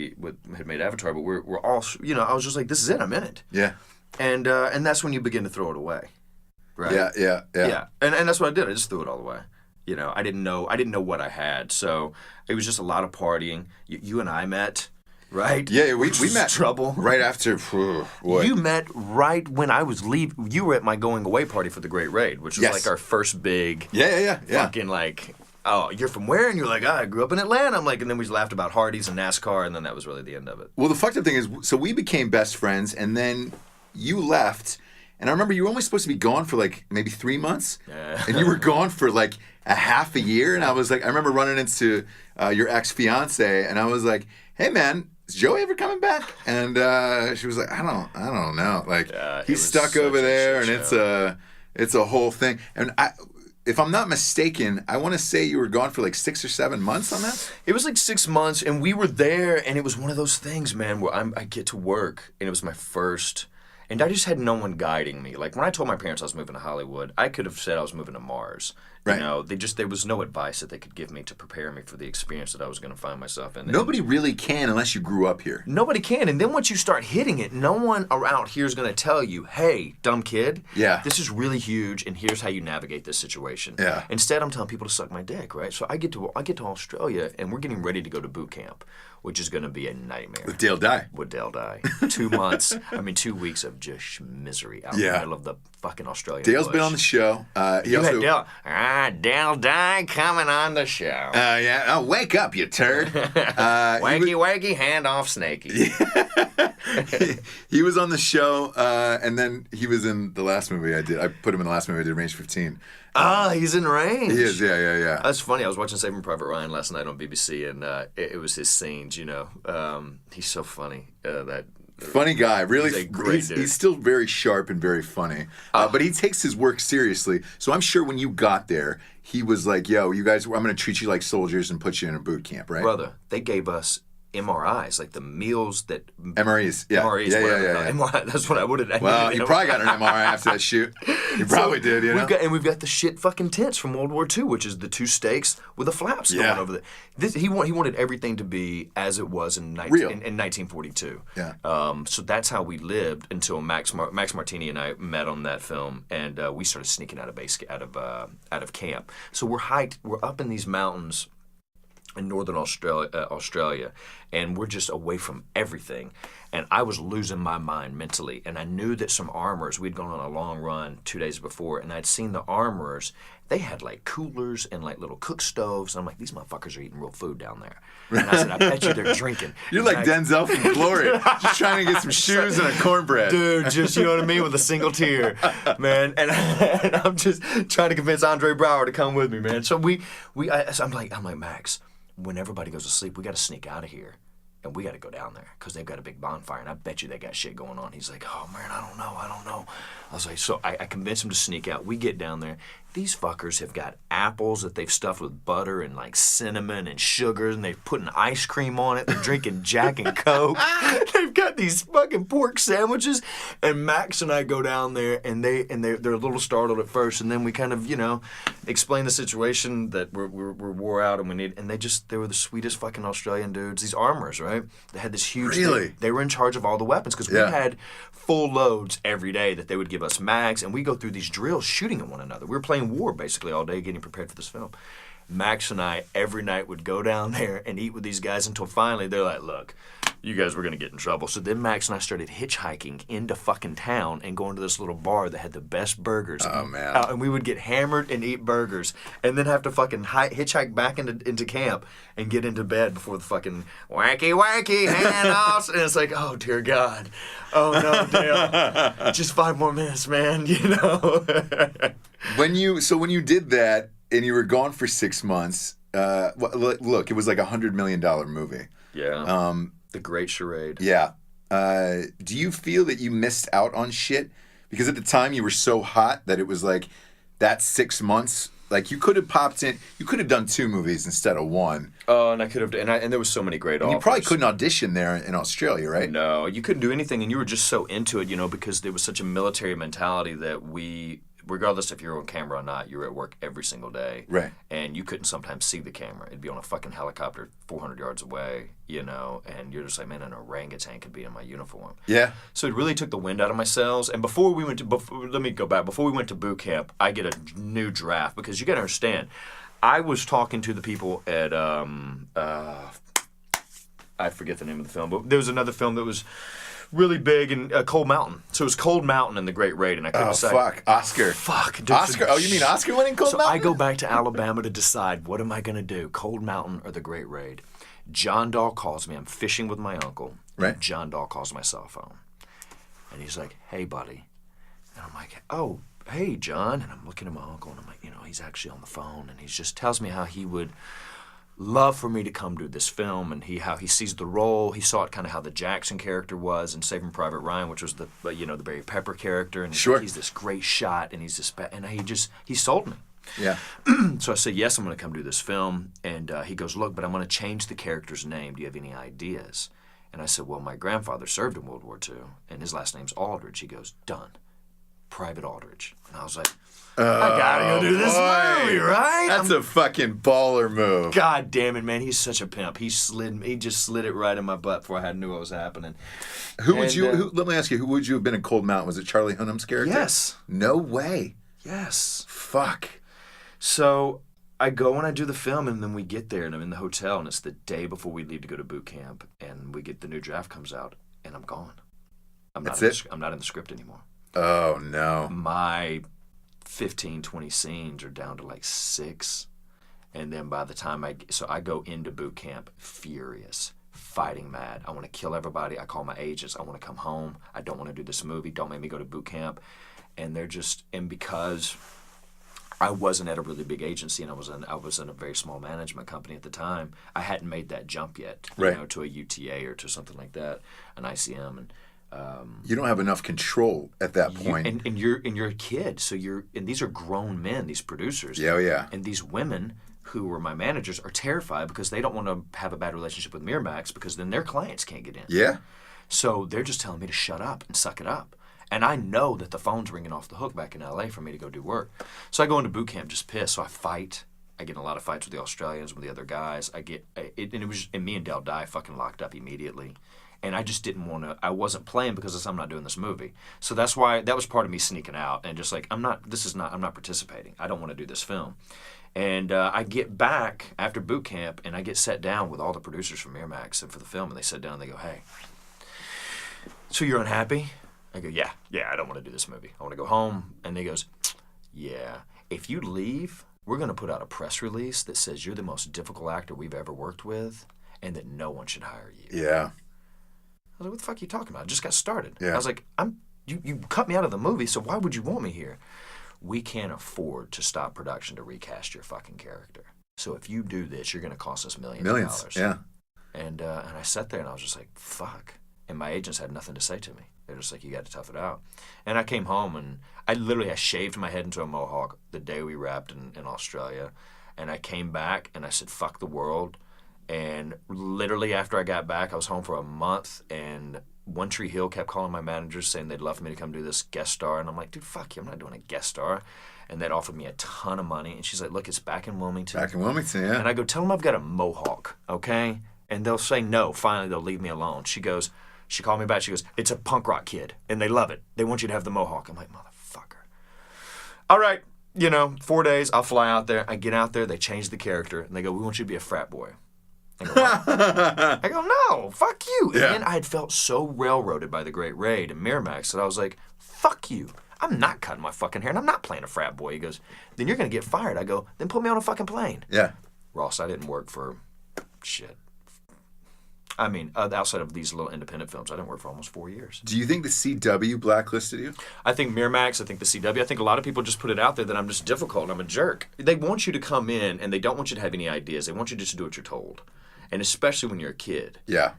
had made Avatar, but we're all, I was just like, this is it, I'm in it. Yeah. And that's when you begin to throw it away, right? Yeah. And that's what I did. I just threw it all away. I didn't know what I had, so it was just a lot of partying. You and I met. Right? Yeah, we met trouble right after. What? You met right when I was leaving. You were at my going away party for the Great Raid, which was like our first big. Yeah. Fucking like, oh, you're from where? And you're like, I grew up in Atlanta. I'm like, and then we laughed about Hardee's and NASCAR, and then that was really the end of it. Well, the fucked up thing is, so we became best friends, and then you left, and I remember you were only supposed to be gone for like maybe 3 months, and you were gone for like a half a year, and I was like, I remember running into your ex-fiance, and I was like, hey man, is Joey ever coming back? And she was like, I don't know. Like he's stuck over there, and it's a whole thing. And if I'm not mistaken, I want to say you were gone for like 6 or 7 months on that. It was like 6 months, and we were there, and it was one of those things, man, where I get to work, and it was my first. And I just had no one guiding me. Like, when I told my parents I was moving to Hollywood, I could have said I was moving to Mars. Right. You know, there was no advice that they could give me to prepare me for the experience that I was going to find myself in. Nobody really can unless you grew up here. Nobody can. And then once you start hitting it, no one around here is going to tell you, hey, dumb kid, this is really huge, and here's how you navigate this situation. Yeah. Instead, I'm telling people to suck my dick, right? So I get to Australia, and we're getting ready to go to boot camp, which is going to be a nightmare. With Dale Dye. 2 weeks of just misery out in the middle of the fucking Australian Dale's bush. been on the show. You had Dale. Dale Dye coming on the show. Yeah. Oh, wake up, you turd. Wakey, hand off Snakey. He was on the show, and then he was in the last movie I did. I put him in the last movie I did, Range 15. He's in Range. He is, yeah. That's funny. I was watching Saving Private Ryan last night on BBC, and it was his scenes, you know. He's so funny. Funny guy, really. He's a great dude. He's still very sharp and very funny, but he takes his work seriously. So I'm sure when you got there, he was like, "Yo, you guys, I'm going to treat you like soldiers and put you in a boot camp, right?" Brother, they gave us MRIs, like the meals that... MREs, yeah. MREs, Yeah. MRI, that's what I would have... Well, you probably got an MRI after that shoot. You probably did, you know? We've got the shit fucking tents from World War II, which is the two stakes with the flaps going over there. He wanted everything to be as it was in 1942. Yeah. So that's how we lived until Max Martini and I met on that film, and we started sneaking out of camp. So we're up in these mountains in northern Australia, and we're just away from everything. And I was losing my mind mentally, and I knew that some armorers, we'd gone on a long run 2 days before, and I'd seen the armorers, they had like coolers and like little cook stoves. And I'm like, these motherfuckers are eating real food down there. And I said, I bet you they're drinking. You're like Denzel from Glory, just trying to get some shoes and a cornbread. Dude, just, you know what I mean, with a single tear, man. And I'm just trying to convince Andre Braugher to come with me, man. So I'm like, Max, when everybody goes to sleep, we got to sneak out of here, and we got to go down there because they've got a big bonfire, and I bet you they got shit going on. He's like, oh, man, I don't know. I was like, so I convinced him to sneak out. We get down there. These fuckers have got apples that they've stuffed with butter and like cinnamon and sugar, and they've put an ice cream on it. They're drinking Jack and Coke. They've got these fucking pork sandwiches, and Max and I go down there, and they're a little startled at first, and then we kind of, you know, explain the situation that we're wore out and we need, and they were the sweetest fucking Australian dudes. These armorers, right? They had this huge thing. They were in charge of all the weapons because we had full loads every day that they would give us mags, and we go through these drills shooting at one another. We were playing war basically all day, getting prepared for this film. Max and I every night would go down there and eat with these guys until finally they're like, look, you guys were going to get in trouble. So then Max and I started hitchhiking into fucking town and going to this little bar that had the best burgers. Oh, man. And we would get hammered and eat burgers and then have to fucking hitchhike back into camp and get into bed before the fucking wacky hand-offs. And it's like, oh, dear God. Oh, no, Dale. Just 5 more minutes, man, you know. When you did that and you were gone for 6 months, look, it was like $100 million movie. Yeah. The Great Charade. Yeah. Do you feel that you missed out on shit? Because at the time you were so hot that it was like that 6 months. Like you could have popped in. You could have done 2 movies instead of 1. Oh, and I could have, and there was so many great offers. You probably couldn't audition there in Australia, right? No, you couldn't do anything, and you were just so into it, you know, because there was such a military mentality that we, regardless if you're on camera or not, you were at work every single day. Right. And you couldn't sometimes see the camera. It'd be on a fucking helicopter 400 yards away, you know, and you're just like, man, an orangutan could be in my uniform. Yeah. So it really took the wind out of my sails. And before we went to boot camp, I get a new draft because you got to understand, I was talking to the people at, I forget the name of the film, but there was another film that was really big in Cold Mountain. So it was Cold Mountain and The Great Raid, and I couldn't decide. Oh, fuck. Oscar. Fuck. Dude, Oscar. Oh, you mean Oscar winning Cold Mountain? So I go back to Alabama to decide, what am I going to do, Cold Mountain or The Great Raid? John Dahl calls me. I'm fishing with my uncle. Right. John Dahl calls my cell phone. And he's like, hey, buddy. And I'm like, oh, hey, John. And I'm looking at my uncle, and I'm like, you know, he's actually on the phone. And he just tells me how he would love for me to come do this film, and how he sees the role. He saw it kind of how the Jackson character was in Saving Private Ryan, which was the Barry Pepper character. And sure. He's this great shot, and he sold me. Yeah. So I said, yes, I'm going to come do this film. And he goes, look, but I'm going to change the character's name. Do you have any ideas? And I said, well, my grandfather served in World War II, and his last name's Aldridge. He goes, done. Private Aldridge. And I was like, I gotta go do this movie, right? That's a fucking baller move. God damn it, man. He's such a pimp. He just slid it right in my butt before I knew what was happening. Let me ask you, who would you have been in Cold Mountain? Was it Charlie Hunnam's character? Yes. No way. Yes. Fuck. So I go and I do the film, and then we get there, and I'm in the hotel, and it's the day before we leave to go to boot camp, and we get the new draft comes out, and I'm gone. I'm not in the script anymore. Oh, no. My 15, 20 scenes are down to like 6. And then by the time I go into boot camp furious, fighting mad. I want to kill everybody. I call my agents. I want to come home. I don't want to do this movie. Don't make me go to boot camp. And because I wasn't at a really big agency and I was in a very small management company at the time, I hadn't made that jump yet, to a UTA or to something like that, an ICM. And you don't have enough control at that point. And you're a kid, so and these are grown men, these producers. Yeah. And these women who were my managers are terrified because they don't want to have a bad relationship with Miramax because then their clients can't get in. Yeah. So they're just telling me to shut up and suck it up. And I know that the phone's ringing off the hook back in LA for me to go do work. So I go into boot camp just pissed. So I fight. I get in a lot of fights with the Australians, with the other guys. And me and Del Dye fucking locked up immediately. And I just didn't want to. I wasn't playing because I'm not doing this movie. So that's why that was part of me sneaking out and just like I'm not participating. I don't want to do this film. And I get back after boot camp and I get sat down with all the producers from Miramax and for the film, and they sit down and they go, "Hey, so you're unhappy?" I go, "Yeah, I don't want to do this movie. I want to go home." And he goes, "Yeah, if you leave, we're going to put out a press release that says you're the most difficult actor we've ever worked with and that no one should hire you." Yeah. I was like, "What the fuck are you talking about? I just got started." Yeah. I was like, you cut me out of the movie, so why would you want me here? We can't afford to stop production to recast your fucking character. So if you do this, you're going to cost us millions of dollars. Yeah. And I sat there and I was just like, fuck. And my agents had nothing to say to me. They're just like, you got to tough it out. And I came home and I shaved my head into a mohawk the day we wrapped in Australia. And I came back and I said, fuck the world. And literally after I got back, I was home for a month, and One Tree Hill kept calling my managers saying they'd love for me to come do this guest star. And I'm like, dude, fuck you, I'm not doing a guest star. And they'd offered me a ton of money. And she's like, look, it's back in Wilmington. Back in Wilmington, yeah. And I go, tell them I've got a mohawk, okay? And they'll say no. Finally, they'll leave me alone. She called me back. She goes, it's a punk rock kid, and they love it. They want you to have the mohawk. I'm like, motherfucker. All right, 4 days, I'll fly out there. I get out there. They change the character, and they go, we want you to be a frat boy. I go, no, fuck you. Yeah. And then I had felt so railroaded by the great Raid and Miramax that I was like, fuck you. I'm not cutting my fucking hair, and I'm not playing a frat boy. He goes, then you're going to get fired. I go, then put me on a fucking plane. Yeah. Ross, I didn't work for shit. I mean, outside of these little independent films, I didn't work for almost 4 years. Do you think the CW blacklisted you? I think Miramax, I think the CW, I think a lot of people just put it out there that I'm just difficult and I'm a jerk. They want you to come in and they don't want you to have any ideas. They want you just to do what you're told. And especially when you're a kid. Yeah.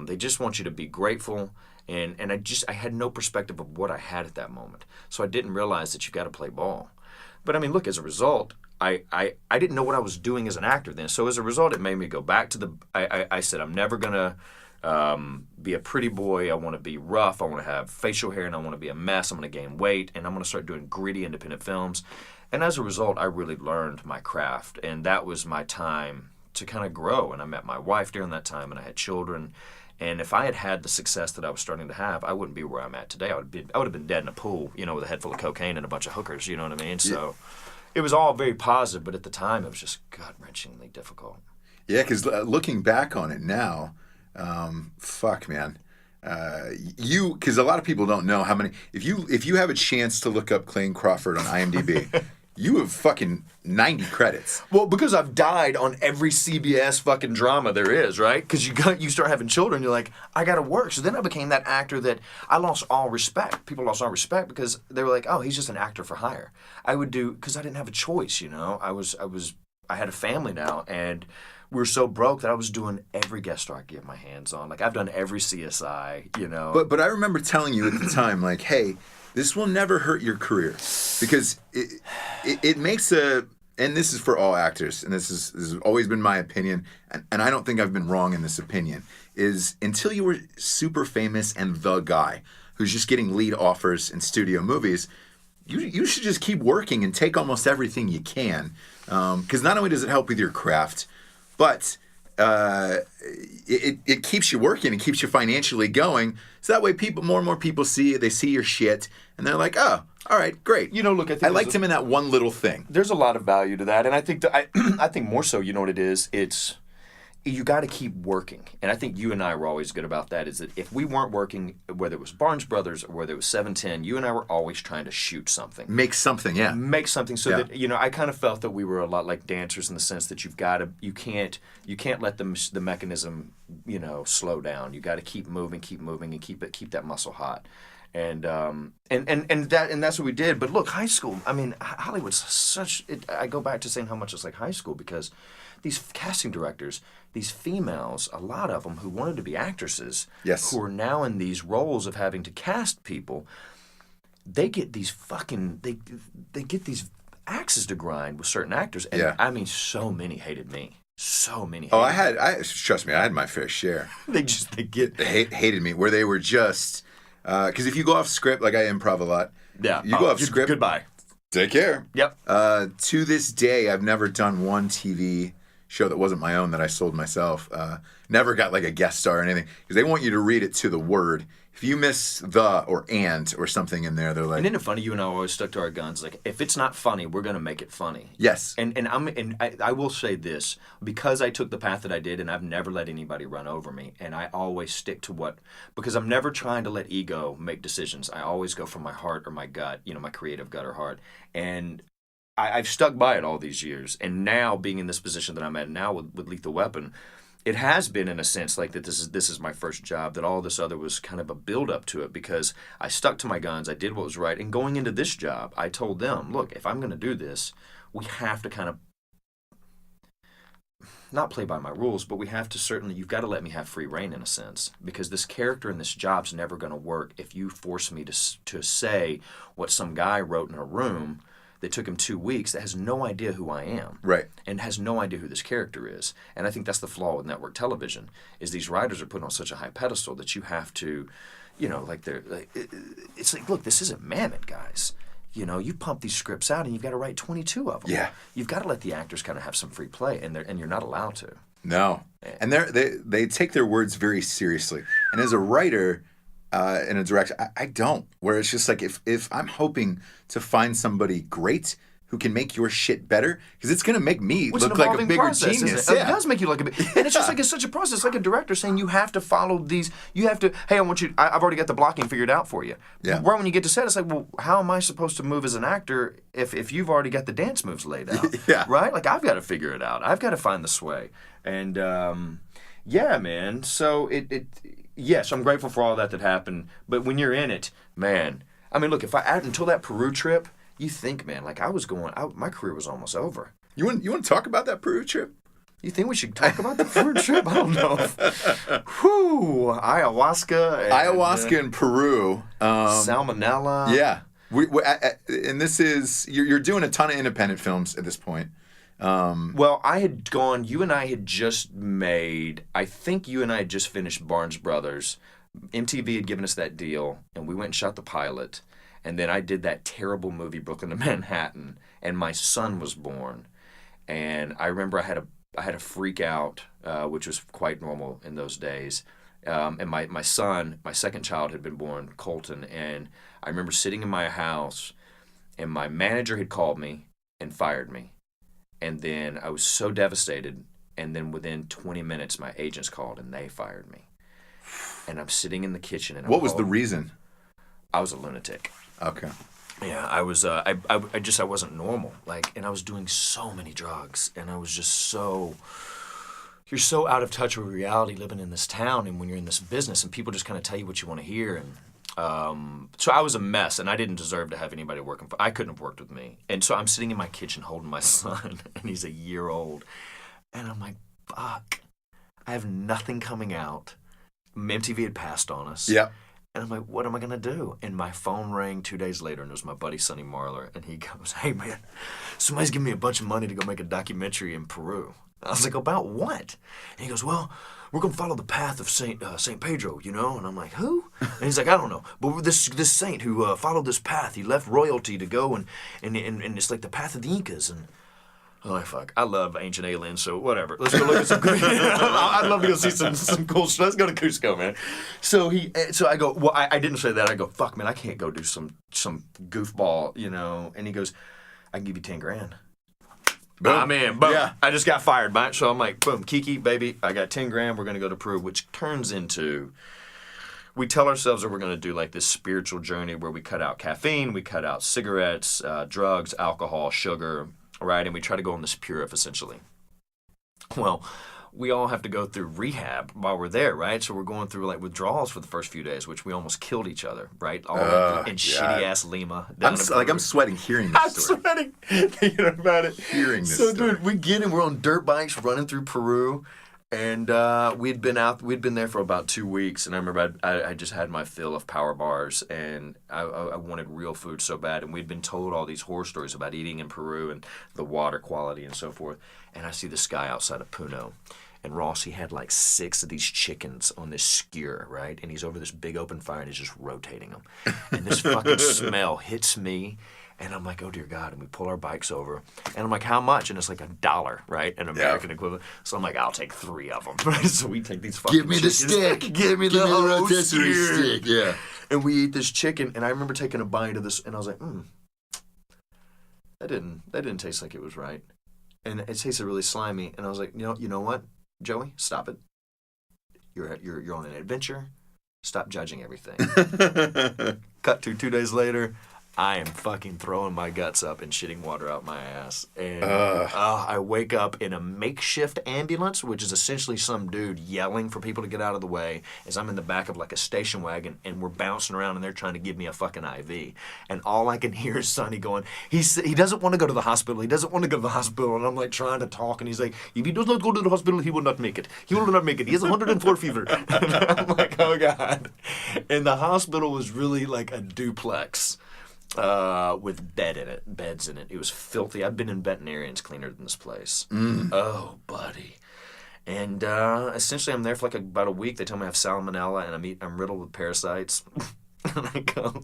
They just want you to be grateful. And I had no perspective of what I had at that moment. So I didn't realize that you've got to play ball. But I mean, look, as a result, I didn't know what I was doing as an actor then. So as a result, it made me go back to I said, I'm never going to be a pretty boy. I want to be rough. I want to have facial hair, and I want to be a mess. I'm going to gain weight, and I'm going to start doing gritty independent films. And as a result, I really learned my craft. And that was my time to kind of grow. And I met my wife during that time, and I had children. And if I had had the success that I was starting to have, I wouldn't be where I'm at today. I would have been dead in a pool, with a head full of cocaine and a bunch of hookers. You know what I mean? So it was all very positive, but at the time it was just gut-wrenchingly difficult. Yeah, because looking back on it now, fuck, man. Because a lot of people don't know how many. If you have a chance to look up Clayne Crawford on IMDb, you have fucking 90 credits. Well, because I've died on every CBS fucking drama there is, right? Because you start having children, you're like, I got to work. So then I became that actor that I lost all respect. People lost all respect because they were like, oh, he's just an actor for hire. I would do, because I didn't have a choice, I had a family now, and we were so broke that I was doing every guest star I could get my hands on. Like, I've done every CSI, But I remember telling you at the time, like, hey, this will never hurt your career, because it makes and this is for all actors, and this has always been my opinion, and I don't think I've been wrong in this opinion, is until you were super famous and the guy who's just getting lead offers in studio movies, you should just keep working and take almost everything you can, because not only does it help with your craft, but it keeps you working and keeps you financially going. So that way, more and more people see your shit, and they're like, oh, all right, great. You know, look, I liked him in that one little thing. There's a lot of value to that, and I think I think more so, you know what it is? It's you got to keep working, and I think you and I were always good about that. Is that if we weren't working, whether it was Barnes Brothers or whether it was 710, you and I were always trying to shoot something, make something, yeah, make something. So that I kind of felt that we were a lot like dancers in the sense that you can't let the mechanism slow down. You got to keep moving, and keep that muscle hot. And that's what we did. But look, high school, I mean, Hollywood's such. I go back to saying how much it's like high school because these casting directors, these females, a lot of them who wanted to be actresses, yes, who are now in these roles of having to cast people, they get these they get these axes to grind with certain actors. And I mean, so many hated me. So many. Trust me, I had my fair share. They hated me where they were just. Because if you go off script, like I improv a lot, you go off script. Goodbye. Take care. Yep. To this day, I've never done one TV show that wasn't my own that I sold myself. Never got like a guest star or anything because they want you to read it to the word. If you miss the or and or something in there, they're like. And isn't it funny? You and I always stuck to our guns. Like, if it's not funny, we're gonna make it funny. Yes. And I will say this because I took the path that I did, and I've never let anybody run over me, and I always stick to because I'm never trying to let ego make decisions. I always go from my heart or my gut, my creative gut or heart, and I've stuck by it all these years. And now being in this position that I'm at now with Lethal Weapon. It has been, in a sense, like that. This is my first job. That all this other was kind of a build up to it because I stuck to my guns. I did what was right. And going into this job, I told them, look, if I'm going to do this, we have to kind of not play by my rules, but we have to you've got to let me have free reign in a sense because this character and this job's never going to work if you force me to say what some guy wrote in a room. That took him 2 weeks that has no idea who I am. Right. And has no idea who this character is. And I think that's the flaw with network television, is these writers are put on such a high pedestal that you have to, it's like, look, this isn't Mammoth, guys. You pump these scripts out and you've got to write 22 of them. Yeah. You've got to let the actors kind of have some free play, and you're not allowed to. No. And they take their words very seriously. And as a writer... in a direction, I don't. Where it's just like if I'm hoping to find somebody great who can make your shit better, because it's gonna make me look like a bigger genius. It does make you look a bit, and it's just like it's such a process. It's like a director saying you have to follow these. You have to. Hey, I've already got the blocking figured out for you. Yeah. Right when you get to set, it's like, well, how am I supposed to move as an actor if you've already got the dance moves laid out? Yeah. Right. Like I've got to figure it out. I've got to find the sway. And yeah, man. So Yes, I'm grateful for all that happened. But when you're in it, man, I mean, look, until that Peru trip, you think, man, like my career was almost over. You want to talk about that Peru trip? You think we should talk about the Peru trip? I don't know. Whew, ayahuasca and Peru. Salmonella. Yeah. And this is, you're doing a ton of independent films at this point. Well, you and I had just made, I think you and I had just finished Barnes Brothers. MTV had given us that deal, and we went and shot the pilot. And then I did that terrible movie, Brooklyn to Manhattan, and my son was born. And I remember I had a freak out, which was quite normal in those days. And my son, my second child, had been born, Colton. And I remember sitting in my house, and my manager had called me and fired me. And then I was so devastated. And then within 20 minutes, my agents called and they fired me. And I'm sitting in the kitchen. And what was the reason? I was a lunatic. Okay. Yeah, I was. I wasn't normal. And I was doing so many drugs, and I was just so. You're so out of touch with reality living in this town, and when you're in this business, and people just kind of tell you what you want to hear, and. So I was a mess, and I didn't deserve to have anybody working for. I couldn't have worked with me, and so I'm sitting in my kitchen holding my son, and he's a year old, and I'm like, "Fuck, I have nothing coming out." MTV had passed on us. Yeah. And I'm like, "What am I gonna do?" And my phone rang 2 days later, and it was my buddy Sonny Marler, and he goes, "Hey man, somebody's giving me a bunch of money to go make a documentary in Peru." I was like, "About what?" And he goes, "Well, we're going to follow the path of Saint Pedro, you know? And I'm like, who? And he's like, I don't know. But this saint who followed this path, he left royalty to go, and it's like the path of the Incas. And oh, fuck. I love ancient aliens, so whatever. Let's go look at some I'd love to go see some cool stuff. Let's go to Cusco, man. So I go, well, I didn't say that. I go, fuck, man, I can't go do some goofball, you know? And he goes, I can give you 10 grand. Boom. I'm in. Boom. Yeah. I just got fired by it. So I'm like, boom, Kiki, baby, I got 10 grand. We're going to go to Peru, which turns into, we tell ourselves that we're going to do like this spiritual journey where we cut out caffeine, we cut out cigarettes, drugs, alcohol, sugar, right? And we try to go on this purif, essentially. Well, we all have to go through rehab while we're there, right? So we're going through like withdrawals for the first few days, which we almost killed each other, right? All in shitty-ass Lima. I'm sweating hearing this story. I'm sweating thinking about it. Hearing this story. Dude, we get in, we're on dirt bikes running through Peru, and we'd been there for about 2 weeks, and I remember I just had my fill of power bars, and I wanted real food so bad, and we'd been told all these horror stories about eating in Peru and the water quality and so forth, and I see this guy outside of Puno. And Ross, he had like 6 of these chickens on this skewer, right? And he's over this big open fire and he's just rotating them. And this fucking smell hits me. And I'm like, oh, dear God. And we pull our bikes over. And I'm like, how much? And it's like $1, right? An American equivalent. So I'm like, I'll take 3 of them. Right? So we take these fucking chickens. Give me the stick. Give me the rotisserie stick. Yeah. And we eat this chicken. And I remember taking a bite of this. And I was like, that didn't taste like it was right. And it tasted really slimy. And I was like, you know what? Joey, stop it. You're on an adventure. Stop judging everything. Cut to 2 days later, I am fucking throwing my guts up and shitting water out my ass. And I wake up in a makeshift ambulance, which is essentially some dude yelling for people to get out of the way as I'm in the back of like a station wagon and we're bouncing around and they're trying to give me a fucking IV. And all I can hear is Sonny going, he doesn't want to go to the hospital. He doesn't want to go to the hospital. And I'm like trying to talk and he's like, if he does not go to the hospital, he will not make it. He will not make it. He has 104 fever. And I'm like, oh God. And the hospital was really like a duplex. With beds in it. It was filthy. I've been in veterinarians cleaner than this place. Oh, buddy. And essentially, I'm there for like about a week. They tell me I have salmonella and I'm riddled with parasites. And I go,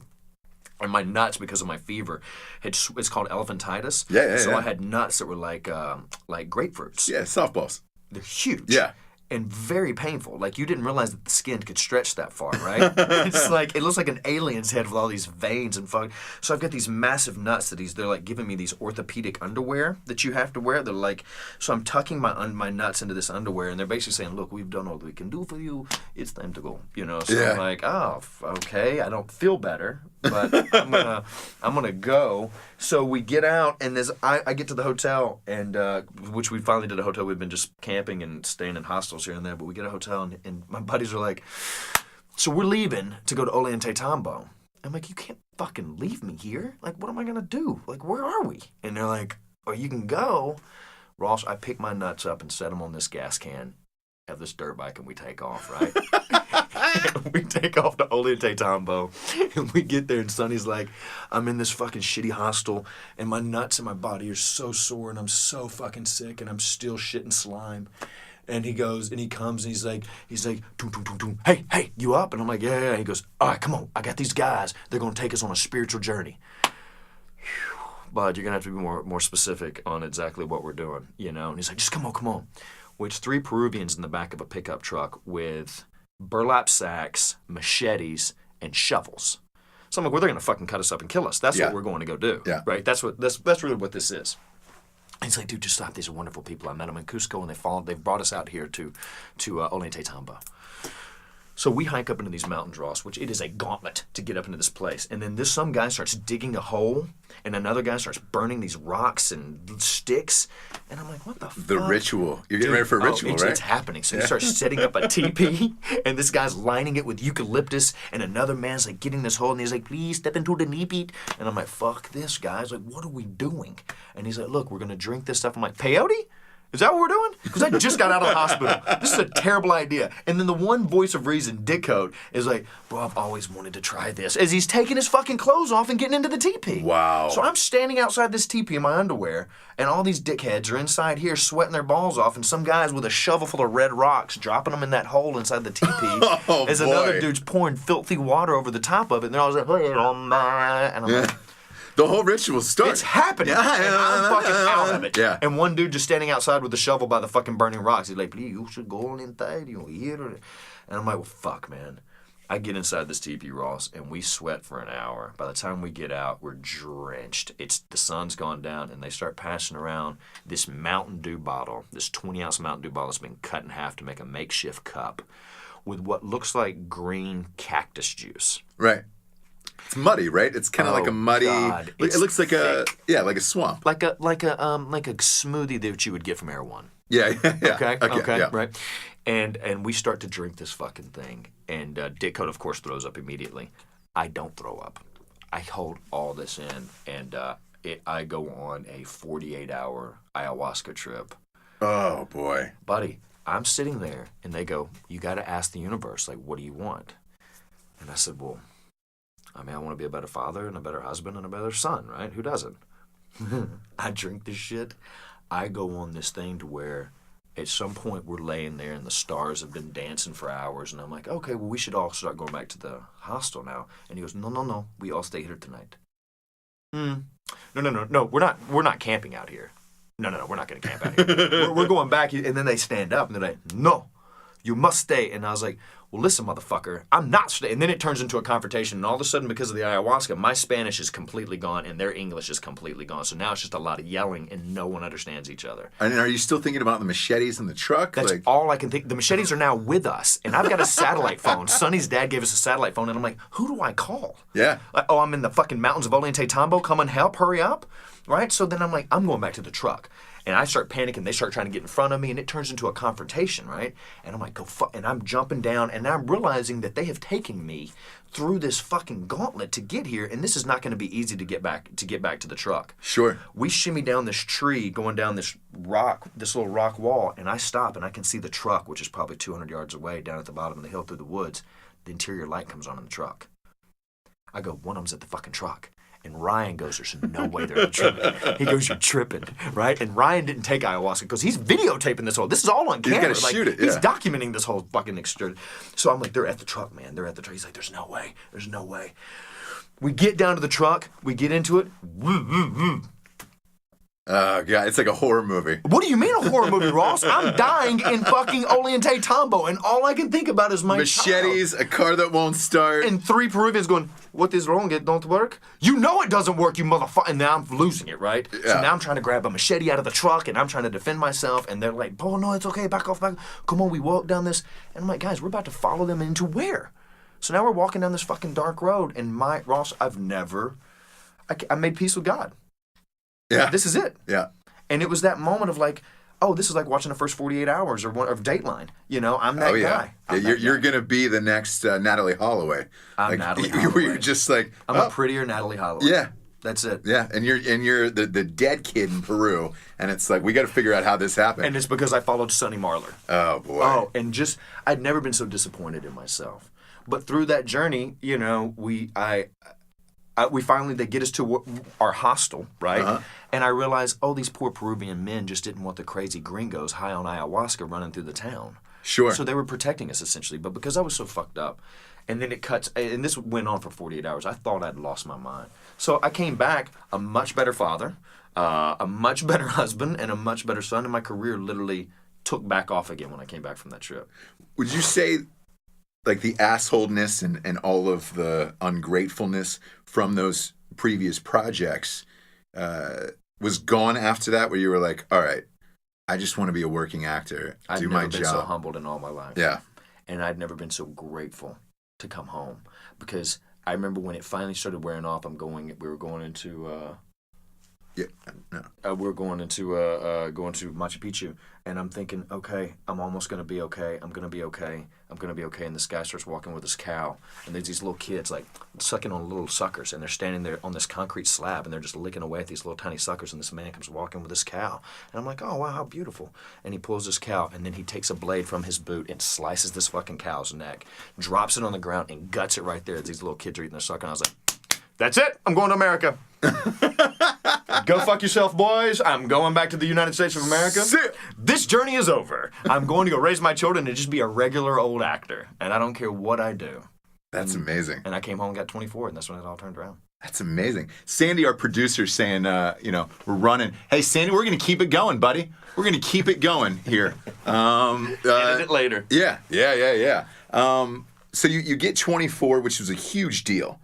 and my nuts, because of my fever, it's called elephantitis. So I had nuts that were like grapefruits. Yeah, softballs. They're huge. Yeah. And very painful. Like, you didn't realize that the skin could stretch that far, right? It's like, it looks like an alien's head with all these veins and fuck. So I've got these massive nuts that they're like giving me these orthopedic underwear that you have to wear. They're like, so I'm tucking my nuts into this underwear, and they're basically saying, look, we've done all that we can do for you. It's time to go, you know? So I'm like, oh, okay. I don't feel better, but I'm gonna go. So we get out, and I get to the hotel, and which we finally did a hotel. We've been just camping and staying in hostels here and there, but we get a hotel, and my buddies are like, so we're leaving to go to Ollantaytambo. I'm like, you can't fucking leave me here. Like, what am I gonna do? Like, where are we? And they're like, oh, you can go. Ross, I pick my nuts up and set them on this gas can, have this dirt bike, and we take off, right? We take off to Ollantaytambo, and we get there, and Sonny's like, I'm in this fucking shitty hostel, and my nuts and my body are so sore, and I'm so fucking sick, and I'm still shitting slime. And he goes, and he comes, and he's like, toom, toom, toom, toom. Hey, you up? And I'm like, yeah. He goes, all right, come on. I got these guys. They're going to take us on a spiritual journey. Bud, you're going to have to be more specific on exactly what we're doing, you know? And he's like, just come on. Which 3 Peruvians in the back of a pickup truck with burlap sacks, machetes, and shovels. So I'm like, well, they're going to fucking cut us up and kill us. That's what we're going to go do, right? That's really what this is. And he's like, dude, just stop. These are wonderful people. I met them in Cusco, and they've brought us out here to Ollantaytambo. So we hike up into these mountains, Ross, which it is a gauntlet to get up into this place. And then some guy starts digging a hole, and another guy starts burning these rocks and sticks. And I'm like, what the fuck? The ritual. You're getting ready for a ritual, right? It's happening. So he starts setting up a teepee, and this guy's lining it with eucalyptus, and another man's like getting this hole, and he's like, please step into the teepee. And I'm like, fuck this, guys. Like, what are we doing? And he's like, look, we're going to drink this stuff. I'm like, peyote? Is that what we're doing? Because I just got out of the hospital. This is a terrible idea. And then the one voice of reason, Dickcoat, is like, bro, I've always wanted to try this. As he's taking his fucking clothes off and getting into the teepee. Wow. So I'm standing outside this teepee in my underwear, and all these dickheads are inside here sweating their balls off, and some guys with a shovel full of red rocks dropping them in that hole inside the teepee. As another dude's pouring filthy water over the top of it, and they're all like, hey, and I'm like... The whole ritual starts. It's happening. And I'm fucking out of it. Yeah. And one dude just standing outside with a shovel by the fucking burning rocks. He's like, please, you should go on inside. You hear it? And I'm like, well, fuck, man. I get inside this teepee, Ross, and we sweat for an hour. By the time we get out, we're drenched. The sun's gone down, and they start passing around this Mountain Dew bottle, this 20-ounce Mountain Dew bottle that's been cut in half to make a makeshift cup with what looks like green cactus juice. Right. It's muddy, right? It's kind of like a muddy. God, it looks like thick. like a swamp. Like a smoothie that you would get from Air One. Yeah. Okay, yeah. right. And we start to drink this fucking thing, and Dickcoat, of course, throws up immediately. I don't throw up. I hold all this in, and I go on a 48-hour ayahuasca trip. Oh boy, buddy, I'm sitting there, and they go, "You got to ask the universe, like, what do you want?" And I said, "Well, I mean, I want to be a better father and a better husband and a better son, right? Who doesn't?" I drink this shit. I go on this thing to where at some point we're laying there and the stars have been dancing for hours. And I'm like, okay, well, we should all start going back to the hostel now. And he goes, no. We all stay here tonight. No. We're not camping out here. No. We're not going to camp out here. we're going back. And then they stand up and they're like, no, you must stay. And I was like, well, listen, motherfucker, I'm not staying. And then it turns into a confrontation. And all of a sudden, because of the ayahuasca, my Spanish is completely gone and their English is completely gone. So now it's just a lot of yelling and no one understands each other. And are you still thinking about the machetes in the truck? That's all I can think. The machetes are now with us. And I've got a satellite phone. Sonny's dad gave us a satellite phone. And I'm like, who do I call? Yeah. Like, oh, I'm in the fucking mountains of Ollantay Tambo. Come and help. Hurry up. Right? So then I'm like, I'm going back to the truck. And I start panicking. They start trying to get in front of me, and it turns into a confrontation, right? And I'm like, go fuck. And I'm jumping down, and I'm realizing that they have taken me through this fucking gauntlet to get here, and this is not going to be easy to get back to the truck. Sure. We shimmy down this tree, going down this little rock wall, and I stop, and I can see the truck, which is probably 200 yards away, down at the bottom of the hill through the woods. The interior light comes on in the truck. I go, one of them's at the fucking truck. And Ryan goes, there's no way they're tripping. He goes, you're tripping, right? And Ryan didn't take ayahuasca because he's videotaping this whole. This is all on camera. He's got to shoot it. Yeah. He's documenting this whole fucking exchange. So I'm like, they're at the truck, man. They're at the truck. He's like, there's no way. There's no way. We get down to the truck. We get into it. God, it's like a horror movie. What do you mean a horror movie, Ross? I'm dying in fucking Ollantay Tambo, and all I can think about is my machetes, child. A car that won't start. And 3 Peruvians going, what is wrong? It don't work? You know it doesn't work, you motherfucker. And now I'm losing it, right? Yeah. So now I'm trying to grab a machete out of the truck, and I'm trying to defend myself, and they're like, oh, no, it's okay, back off. Come on, we walk down this. And I'm like, guys, we're about to follow them into where? So now we're walking down this fucking dark road, and Ross, I made peace with God. Yeah. This is it. Yeah. And it was that moment of like, oh, this is like watching the first 48 hours of Dateline. You know, I'm that guy. You're going to be the next Natalie Holloway. I'm Natalie Holloway. You're just like... I'm a prettier Natalie Holloway. Yeah. That's it. Yeah, and you're the dead kid in Peru, and it's like, we got to figure out how this happened. And it's because I followed Sonny Marler. Oh, boy. Oh, and I'd never been so disappointed in myself. But through that journey, you know, we finally, they get us to our hostel, right? Uh-huh. And I realized, these poor Peruvian men just didn't want the crazy gringos high on ayahuasca running through the town. Sure. So they were protecting us, essentially. But because I was so fucked up, and then it cuts, and this went on for 48 hours, I thought I'd lost my mind. So I came back a much better father, a much better husband, and a much better son, and my career literally took back off again when I came back from that trip. Would you say, like, the assholeness and all of the ungratefulness from those previous projects was gone after that, where you were like, all right, I just want to be a working actor, do my job? I've never been so humbled in all my life. Yeah. And I'd never been so grateful to come home, because I remember when it finally started wearing off, we were going into Yeah. No. We're going into Machu Picchu, and I'm thinking, okay, I'm almost gonna be okay. I'm gonna be okay. I'm gonna be okay. And this guy starts walking with this cow, and there's these little kids like sucking on little suckers, and they're standing there on this concrete slab, and they're just licking away at these little tiny suckers. And this man comes walking with this cow, and I'm like, oh wow, how beautiful. And he pulls this cow, and then he takes a blade from his boot and slices this fucking cow's neck, drops it on the ground, and guts it right there as these little kids are eating their sucker. And I was like, that's it. I'm going to America. Go fuck yourself, boys. I'm going back to the United States of America. This journey is over. I'm going to go raise my children and just be a regular old actor. And I don't care what I do. That's amazing. And I came home and got 24, and that's when it all turned around. That's amazing. Sandy, our producer, saying, we're running. Hey, Sandy, we're going to keep it going, buddy. We're going to keep it going here. Edit it later. Yeah. So you get 24, which was a huge deal.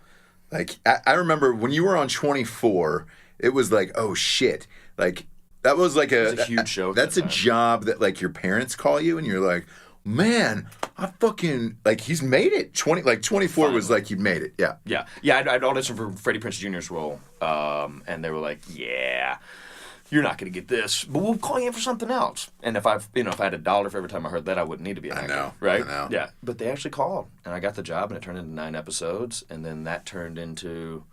Like, I remember when you were on 24, it was like, oh, shit. Like, that was like a huge show. That's a job that, like, your parents call you, and you're like, man, I fucking, like, he's made it. 24 Finally. Was like, you made it. Yeah. Yeah, I'd auditioned for Freddie Prinze Jr.'s role, and they were like, yeah, you're not going to get this, but we'll call you in for something else. And if I had $1 for every time I heard that, I wouldn't need to be an actor. Right? I know. Yeah. But they actually called, and I got the job, and it turned into 9 episodes, and then that turned into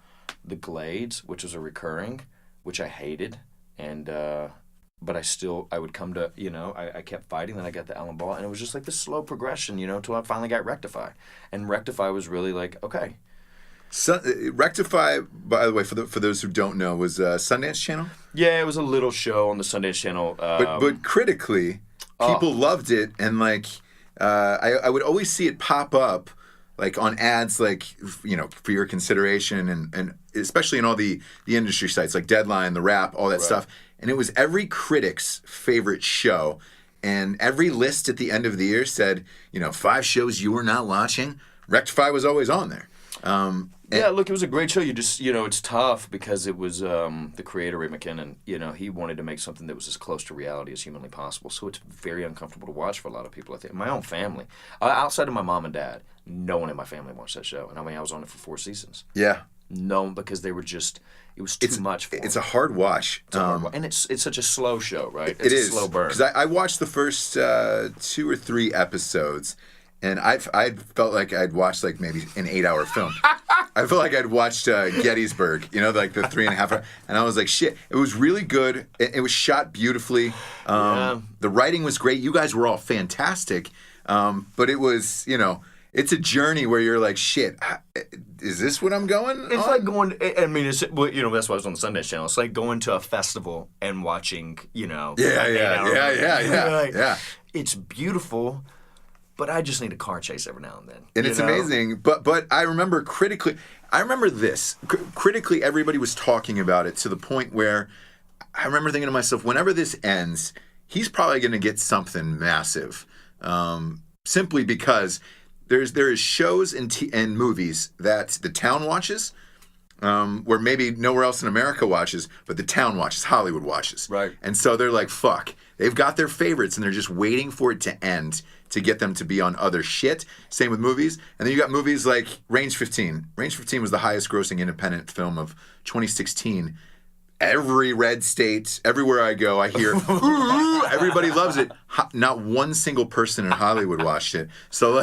The Glades, which was a recurring, which I hated, and but I would come to, I kept fighting, then I got the Allen Ball, and it was just like this slow progression, until I finally got Rectify. And Rectify was really like, okay. Rectify, by the way, for those who don't know, was Sundance Channel. Yeah, it was a little show on the Sundance Channel. But critically, people loved it, and like I would always see it pop up, like on ads, like for your consideration, and especially in all the industry sites like Deadline, The Wrap, all that stuff. And it was every critic's favorite show, and every list at the end of the year said, 5 shows you were not watching. Rectify was always on there. Yeah, look, it was a great show. You just, it's tough because it was the creator, Ray McKinnon, he wanted to make something that was as close to reality as humanly possible. So it's very uncomfortable to watch for a lot of people, I think. My own family, outside of my mom and dad, no one in my family watched that show. And I was on it for 4 seasons. Yeah. No, because they were just, it was too much for them. It's a hard watch. And it's such a slow show, right? It's a slow burn. Because I watched the first 2 or 3 episodes, and I felt like I'd watched like maybe an 8-hour film. I felt like I'd watched Gettysburg, like the 3.5 hour, and I was like, shit. It was really good. It was shot beautifully. The writing was great. You guys were all fantastic. But it was, it's a journey where you're like, shit, is this what I'm going It's on? like going, I mean, that's why I was on the Sundance Channel. It's like going to a festival and watching, Yeah. It's beautiful. But I just need a car chase every now and then. And it's amazing. But I remember critically, this. Critically, everybody was talking about it to the point where I remember thinking to myself, whenever this ends, he's probably going to get something massive. Simply because there is shows and movies that the town watches, where maybe nowhere else in America watches, but the town watches, Hollywood watches. Right. And so they're like, fuck. They've got their favorites, and they're just waiting for it to end to get them to be on other shit. Same with movies. And then you got movies like Range 15. Range 15 was the highest grossing independent film of 2016. Every red state, everywhere I go, I hear, ooh, everybody loves it. Not one single person in Hollywood watched it. So,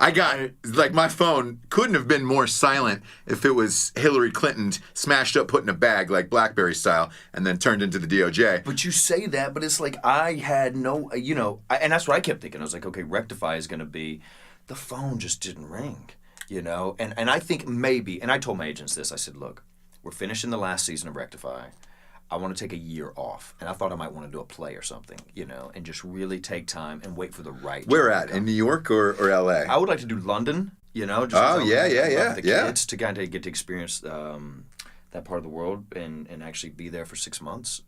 my phone couldn't have been more silent if it was Hillary Clinton smashed up, put in a bag, like BlackBerry style, and then turned into the DOJ. But you say that, but it's like I had no, and that's what I kept thinking. I was like, okay, Rectify is going to be, the phone just didn't ring, And I think maybe, and I told my agents this, I said, look, we're finishing the last season of Rectify. I want to take a year off. And I thought I might want to do a play or something, and just really take time and wait for the right Where at? In New York or LA? I would like to do London, just the kids to kind of get to experience that part of the world and actually be there for 6 months.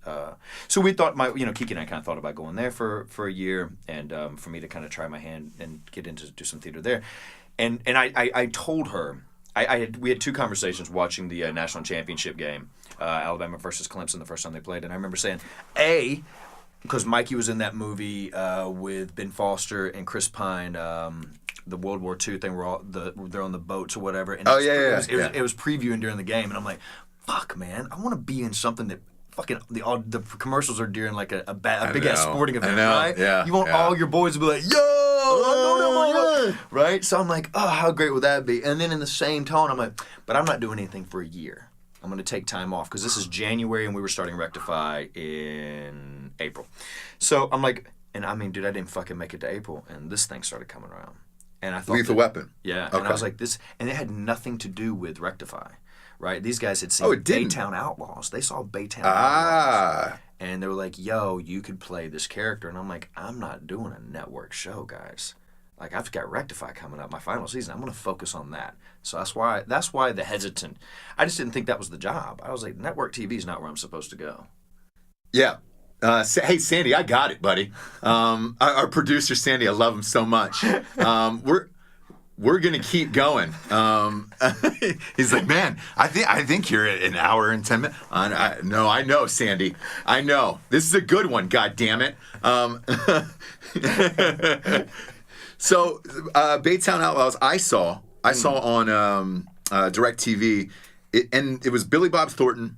So we thought Kiki and I kind of thought about going there for a year and for me to kind of try my hand and get into do some theater there. And I told her, we had 2 conversations watching the national championship game, Alabama versus Clemson, the first time they played, and I remember saying, because Mikey was in that movie with Ben Foster and Chris Pine, the World War II thing, where they're on the boats or whatever. And it was previewing during the game, and I'm like, fuck, man, I want to be in something that fucking the commercials are during like a big ass sporting event, know. right? Yeah, You want all your boys to be like, yo, I know them all. Right? So I'm like, oh, how great would that be? And then in the same tone, I'm like, but I'm not doing anything for a year. I'm going to take time off because this is January and we were starting Rectify in April. So I'm like, and I mean, dude, I didn't fucking make it to April and this thing started coming around. And I thought Lethal Weapon. Yeah. Okay. And I was like, this, and it had nothing to do with Rectify, right? These guys had seen Oh, it didn't? Baytown Outlaws. They saw Baytown Outlaws. And they were like, yo, you could play this character. And I'm like, I'm not doing a network show, guys. Like, I've got Rectify coming up, my final season. I'm going to focus on that. So that's why the hesitant. I just didn't think that was the job. I was like, network TV is not where I'm supposed to go. Yeah. Hey, Sandy, I got it, buddy. Our producer, Sandy, I love him so much. We're gonna keep going. He's like, man, I think you're at an hour and 10 minutes. No, I know, Sandy. I know. This is a good one. God damn it. So, Baytown Outlaws, I saw on DirecTV, and it was Billy Bob Thornton,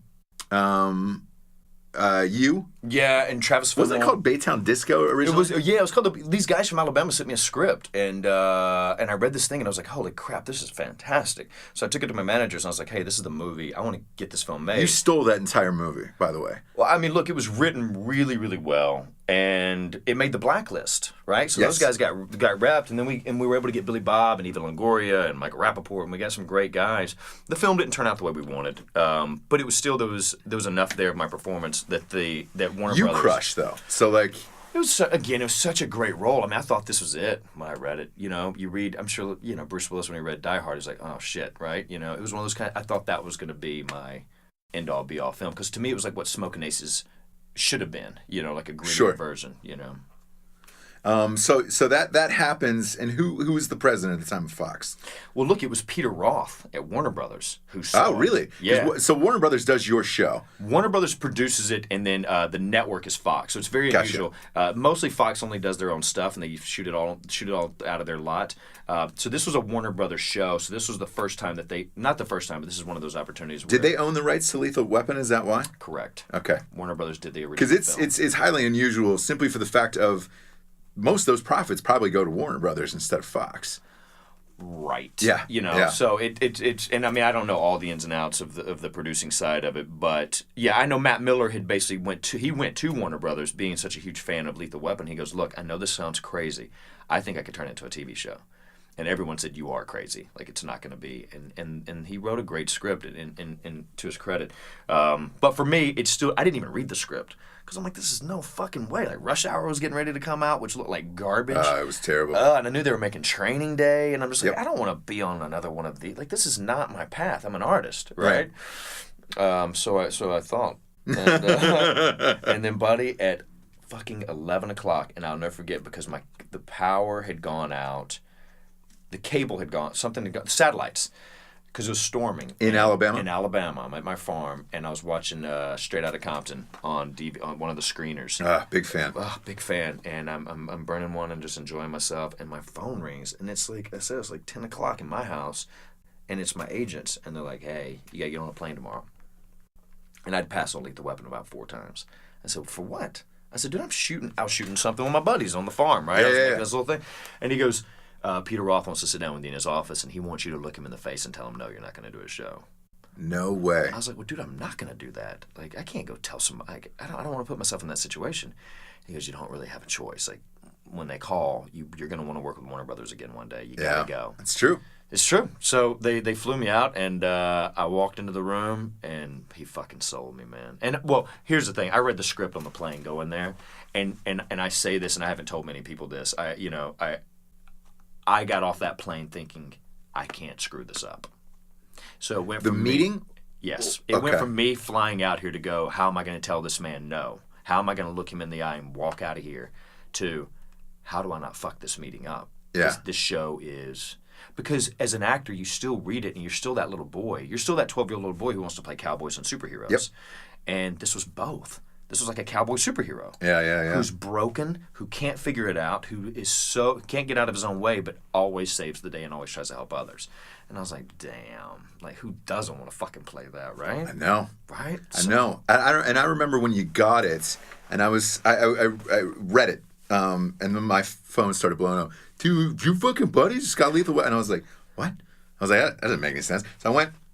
you. Yeah, and Travis. Wasn't it called Baytown Disco originally? It was called. These guys from Alabama sent me a script, and I read this thing, and I was like, holy crap, this is fantastic. So I took it to my managers, and I was like, hey, this is the movie. I want to get this film made. You stole that entire movie, by the way. Well, I mean, look, it was written really, really well, and it made the blacklist, right? So Yes. those guys got repped, and then we were able to get Billy Bob and Eva Longoria and Michael Rappaport, and we got some great guys. The film didn't turn out the way we wanted, but it was still there was enough there of my performance that Warner You Brothers. crushed though. So like. It was such a great role. I mean, I thought this was it when I read it. You know, you read. I'm sure Bruce Willis when he read Die Hard, he's like, oh shit, right? You know, it was one of those kind. I thought that was going to be my end all be all film because to me it was like what Smokin' Aces should have been. You know, like a grittier version. You know. So that happens, and who was the president at the time of Fox? Well, look, it was Peter Roth at Warner Brothers who saw Oh, really? it. Yeah. So Warner Brothers does your show. Warner Brothers produces it, and then the network is Fox. So it's very unusual. Mostly Fox only does their own stuff, and they shoot it all out of their lot. So this was a Warner Brothers show. So this was the first time that not the first time, but this is one of those opportunities. Did they own the rights to Lethal Weapon? Is that why? Correct. Okay. Warner Brothers did the original. Because it's highly unusual, simply for the fact of most of those profits probably go to Warner Brothers instead of Fox. Right. Yeah. You know. Yeah. So it's and I mean I don't know all the ins and outs of the producing side of it, but yeah, I know Matt Miller had basically went to Warner Brothers, being such a huge fan of Lethal Weapon. He goes, look, I know this sounds crazy. I think I could turn it into a TV show. And everyone said, you are crazy. Like, it's not going to be. And he wrote a great script, and to his credit. But for me, I didn't even read the script. Because I'm like, this is no fucking way. Like, Rush Hour was getting ready to come out, which looked like garbage. It was terrible. And I knew they were making Training Day. And I'm just like, I don't want to be on another one of these. Like, this is not my path. I'm an artist, right? So I thought. And, and then, buddy, at fucking 11 o'clock, and I'll never forget, because the power had gone out. The cable had gone, satellites, because it was storming. In Alabama? In Alabama. I'm at my farm, and I was watching Straight Outta Compton on one of the screeners. Big fan. Big fan. And I'm burning one and just enjoying myself, and my phone rings, and it's like, I said, it's like 10 o'clock in my house, and it's my agents, and they're like, hey, you got to get on a plane tomorrow. And I'd passed on Lethal Weapon about 4 times. I said, for what? I said, dude, I was shooting something with my buddies on the farm, right? I was making this little thing. And he goes, Peter Roth wants to sit down with you in his office, and he wants you to look him in the face and tell him, no, you're not going to do a show. No way. I was like, well, dude, I'm not going to do that. Like, I can't go tell somebody. I don't want to put myself in that situation. He goes, you don't really have a choice. Like, when they call, you're going to want to work with Warner Brothers again one day. You got to go. That's true. It's true. So they flew me out, and I walked into the room, and he fucking sold me, man. And, well, here's the thing. I read the script on the plane going there, and I say this, and I haven't told many people this. I got off that plane thinking, I can't screw this up. So it went from the meeting? Yes. It went from me flying out here to go, how am I going to tell this man no? How am I going to look him in the eye and walk out of here? To, how do I not fuck this meeting up? Yeah. This show is... Because as an actor, you still read it, and you're still that little boy. You're still that 12-year-old little boy who wants to play cowboys and superheroes. Yep. And this was both. This was like a cowboy superhero. Yeah. Who's broken, who can't figure it out, who can't get out of his own way, but always saves the day and always tries to help others. And I was like, damn, like who doesn't want to fucking play that, right? I know. Right? I know. I remember when you got it, and I read it, and then my phone started blowing up. Dude, you fucking buddies just got lethal, and I was like, what? I was like, that doesn't make any sense. So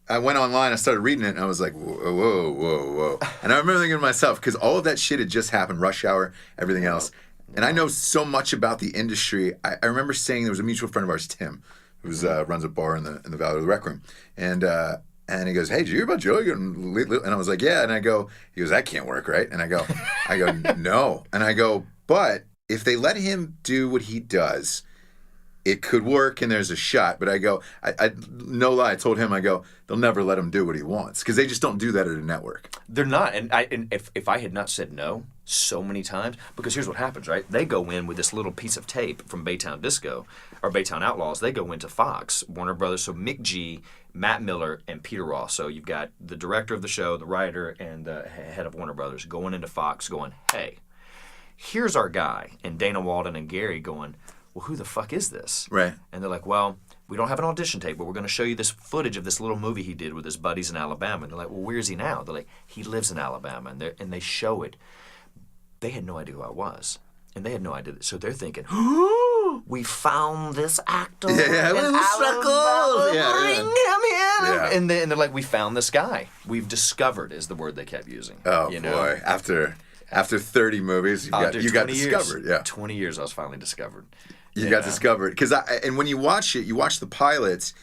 I went online, I started reading it, and I was like, whoa. And I remember thinking to myself, because all of that shit had just happened, Rush Hour, everything else. And I know so much about the industry. I remember saying there was a mutual friend of ours, Tim, who runs a bar in the Valley of the Rec Room. And he goes, hey, did you hear about Joey getting lethal? And I was like, yeah. And he goes, that can't work, right? And I go, no. And I go, but if they let him do what he does, it could work and there's a shot. But I go, I no lie, I told him, I go, they'll never let him do what he wants because they just don't do that at a network. They're not. And if I had not said no so many times, because here's what happens, right? They go in with this little piece of tape from Baytown Disco or Baytown Outlaws. They go into Fox, Warner Brothers. So Mick G, Matt Miller, and Peter Ross. So you've got the director of the show, the writer, and the head of Warner Brothers going into Fox going, hey, here's our guy. And Dana Walden and Gary going, well, who the fuck is this? Right. And they're like, well, we don't have an audition tape, but we're going to show you this footage of this little movie he did with his buddies in Alabama. And they're like, well, where is he now? They're like, he lives in Alabama. And they show it. They had no idea who I was. And they had no idea. So they're thinking, we found this actor in Alabama. Bring him in. Yeah. And they're like, we found this guy. We've discovered is the word they kept using. Oh, you boy. know? After 30 movies, you got discovered. Yeah. 20 years I was finally discovered. You got discovered. Because and when you watch it, you watch the pilots,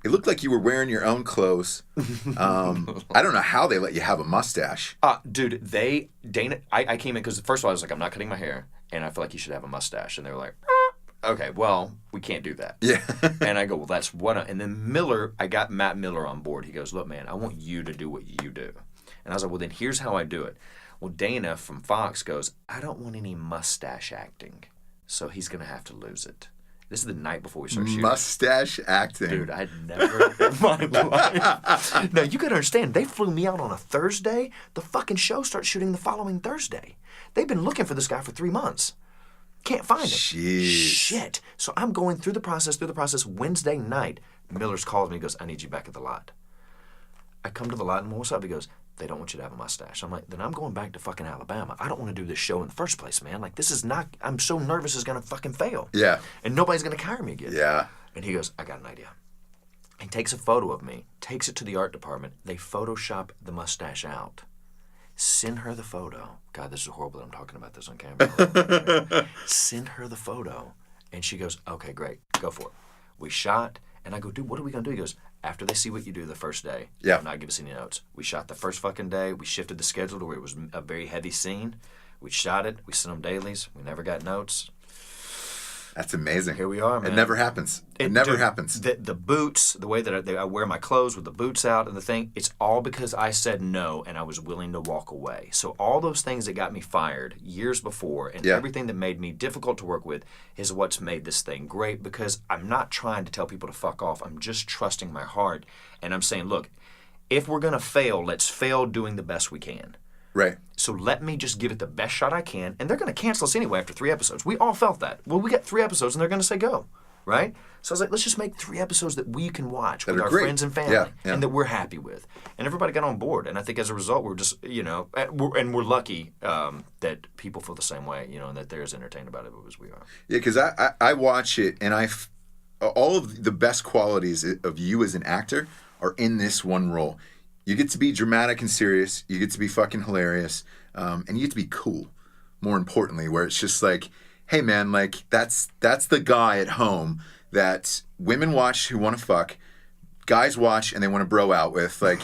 it looked like you were wearing your own clothes. I don't know how they let you have a mustache. Dude, Dana, I came in because first of all, I was like, I'm not cutting my hair, and I feel like you should have a mustache. And they were like, okay, well, we can't do that. Yeah. And I go, well, that's what. And then Miller, I got Matt Miller on board. He goes, look, man, I want you to do what you do. And I was like, well, then here's how I do it. Well, Dana from Fox goes, I don't want any mustache acting. So he's going to have to lose it. This is the night before we start shooting. Mustache acting. Dude, I'd never in my life. Now, you got to understand, they flew me out on a Thursday. The fucking show starts shooting the following Thursday. They've been looking for this guy for 3 months. Can't find him. Jeez. Shit. So I'm going through the process. Wednesday night, Miller's calls me. He goes, I need you back at the lot. I come to the lot and what's up? He goes, they don't want you to have a mustache. I'm like, then I'm going back to fucking Alabama. I don't want to do this show in the first place, man. Like, this is not, I'm so nervous it's going to fucking fail. Yeah. And nobody's going to hire me again. Yeah. And he goes, I got an idea. He takes a photo of me, takes it to the art department. They Photoshop the mustache out. Send her the photo. God, this is horrible that I'm talking about this on camera. Send her the photo. And she goes, okay, great. Go for it. We shot. And I go, dude, what are we going to do? He goes, after they see what you do the first day, not give us any notes. We shot the first fucking day. We shifted the schedule to where it was a very heavy scene. We shot it. We sent them dailies. We never got notes. That's amazing. Here we are, man. It never happens. It never happens. The boots, the way that I wear my clothes with the boots out and the thing, it's all because I said no and I was willing to walk away. So all those things that got me fired years before and everything that made me difficult to work with is what's made this thing great because I'm not trying to tell people to fuck off. I'm just trusting my heart. And I'm saying, look, if we're going to fail, let's fail doing the best we can. Right. So let me just give it the best shot I can. And they're going to cancel us anyway after 3 episodes. We all felt that. Well, we got 3 episodes and they're going to say go. Right? So I was like, let's just make 3 episodes that we can watch with our friends and family and that we're happy with. And everybody got on board. And I think as a result, we're just, we're lucky that people feel the same way, and that they're as entertained about it as we are. Yeah, because I watch it and all of the best qualities of you as an actor are in this one role. You get to be dramatic and serious. You get to be fucking hilarious. And you get to be cool, more importantly, where it's just like, hey, man, like, that's the guy at home that women watch who want to fuck, guys watch and they want to bro out with. Like,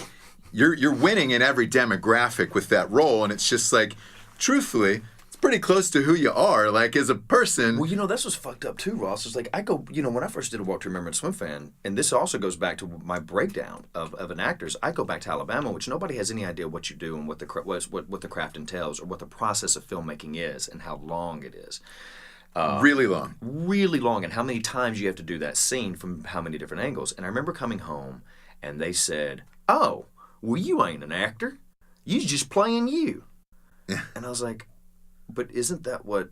you're winning in every demographic with that role. And it's just like, truthfully, it's pretty close to who you are, like, as a person. Well, that's what's fucked up, too, Ross. It's like, I go, when I first did A Walk to Remember and Swim Fan, and this also goes back to my breakdown of an actor's, I go back to Alabama, which nobody has any idea what you do and what the craft entails or what the process of filmmaking is and how long it is. Really long. Really long, and how many times you have to do that scene from how many different angles. And I remember coming home, and they said, oh, well, you ain't an actor. You's just playing you. And I was like, but isn't that what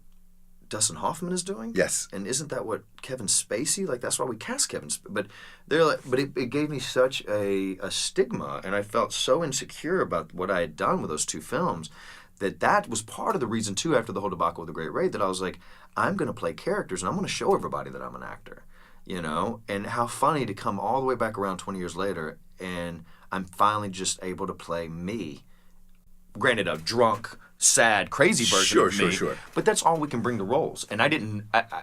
Dustin Hoffman is doing? Yes. And isn't that what Kevin Spacey? Like, that's why we cast Kevin Spacey. But they're like, but it gave me such a stigma, and I felt so insecure about what I had done with those two films that was part of the reason, too, after the whole debacle with The Great Raid, that I was like, I'm going to play characters, and I'm going to show everybody that I'm an actor, you know? And how funny to come all the way back around 20 years later, and I'm finally just able to play me. Granted, a drunk, sad, crazy version of me. Sure. But that's all we can bring to roles. And I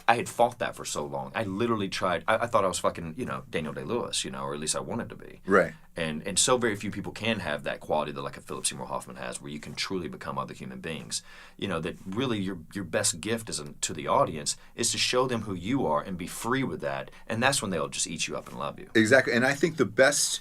had fought that for so long. I literally tried. I thought I was fucking, Daniel Day-Lewis, or at least I wanted to be. Right. And so very few people can have that quality that like a Philip Seymour Hoffman has, where you can truly become other human beings. That really your best gift to the audience is to show them who you are and be free with that. And that's when they'll just eat you up and love you. Exactly. And I think the best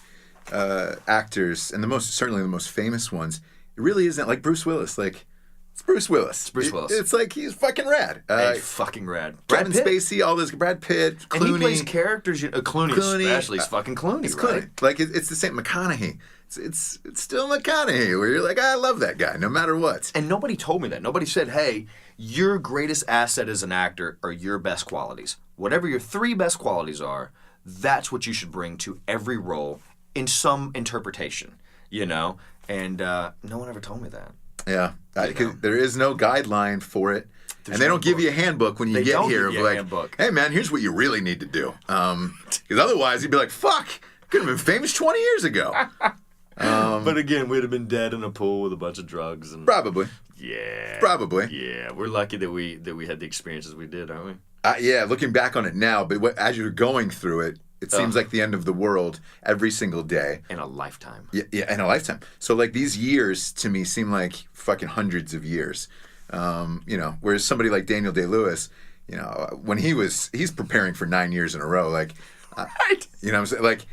actors, and certainly the most famous ones, it really isn't like Bruce Willis. Like, it's Bruce Willis. It's Bruce Willis. It's like he's fucking rad. He's fucking rad. Kevin Spacey, all this. Brad Pitt, Clooney. And he plays characters. Clooney especially. He's fucking Clooney, it's right? Clooney. Like, it's the same. McConaughey. It's still McConaughey, where you're like, I love that guy, no matter what. And nobody told me that. Nobody said, hey, your greatest asset as an actor are your best qualities. Whatever your 3 best qualities are, that's what you should bring to every role in some interpretation, And no one ever told me that. Yeah, there is no guideline for it. And they don't give you a handbook when you get here. Like, hey, man, here's what you really need to do. Because otherwise, you'd be like, fuck, could have been famous 20 years ago. But again, we'd have been dead in a pool with a bunch of drugs. And probably. Yeah. Probably. Yeah, we're lucky that we had the experiences we did, aren't we? Yeah, looking back on it now, but as you're going through it, it seems like the end of the world every single day. In a lifetime. Yeah, in a lifetime. So, like, these years, to me, seem like fucking hundreds of years. Whereas somebody like Daniel Day-Lewis, when he's preparing for 9 years in a row, like... Right. You know what I'm saying? Like,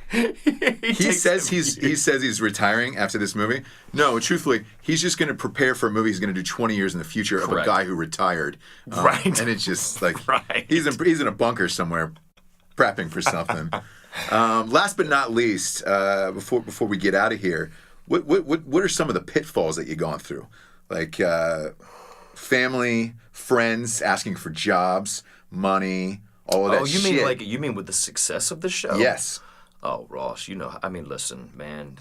he says he's retiring after this movie. No, truthfully, he's just going to prepare for a movie he's going to do 20 years in the future of a guy who retired. Right. And it's just like... Right. He's in a bunker somewhere prepping for something. Last but not least, before we get out of here, what are some of the pitfalls that you've gone through? Like family, friends asking for jobs, money, all of that shit. Oh, you mean with the success of the show? Yes. Oh, Ross, listen, man,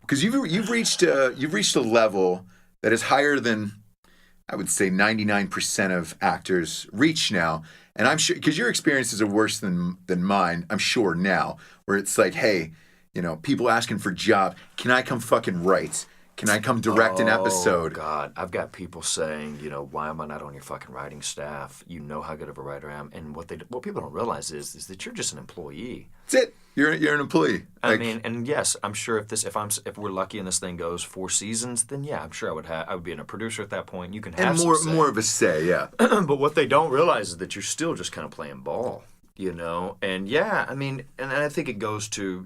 because you've reached a level that is higher than, I would say, 99% of actors reach now. And I'm sure, because your experiences are worse than mine, I'm sure now, where it's like, hey, people asking for jobs. Can I come fucking write? Can I come direct an episode? Oh, God. I've got people saying, why am I not on your fucking writing staff? You know how good of a writer I am. And what people don't realize is that you're just an employee. That's it. You're an employee. And yes, I'm sure if we're lucky and this thing goes 4 seasons, then yeah, I'm sure I would be in a producer at that point. You can have more of a say, yeah. But what they don't realize is that you're still just kind of playing ball, And yeah, and I think it goes to,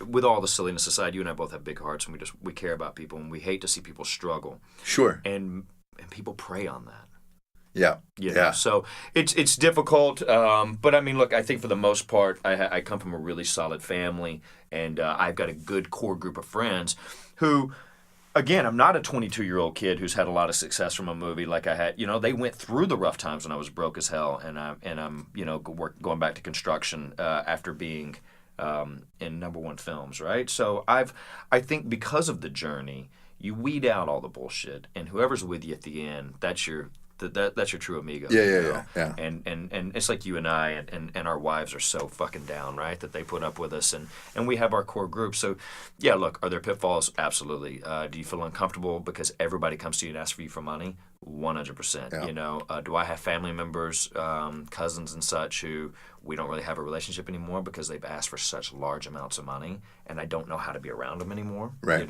with all the silliness aside, you and I both have big hearts, and we care about people, and we hate to see people struggle. Sure. And people prey on that. Yeah. Yeah. So it's difficult, but look, I think for the most part, I come from a really solid family, and I've got a good core group of friends who, again, I'm not a 22-year-old kid who's had a lot of success from a movie like I had. They went through the rough times when I was broke as hell, and I'm going back to construction after being in #1 films, right? So I think because of the journey, you weed out all the bullshit, and whoever's with you at the end, that's your true amigo. Yeah. And it's like you and I and our wives are so fucking down, right? That they put up with us, and we have our core group. So yeah, look, are there pitfalls? Absolutely. Do you feel uncomfortable because everybody comes to you and asks for you for money? 100%. Yeah. Do I have family members, cousins and such who we don't really have a relationship anymore because they've asked for such large amounts of money, and I don't know how to be around them anymore. Right.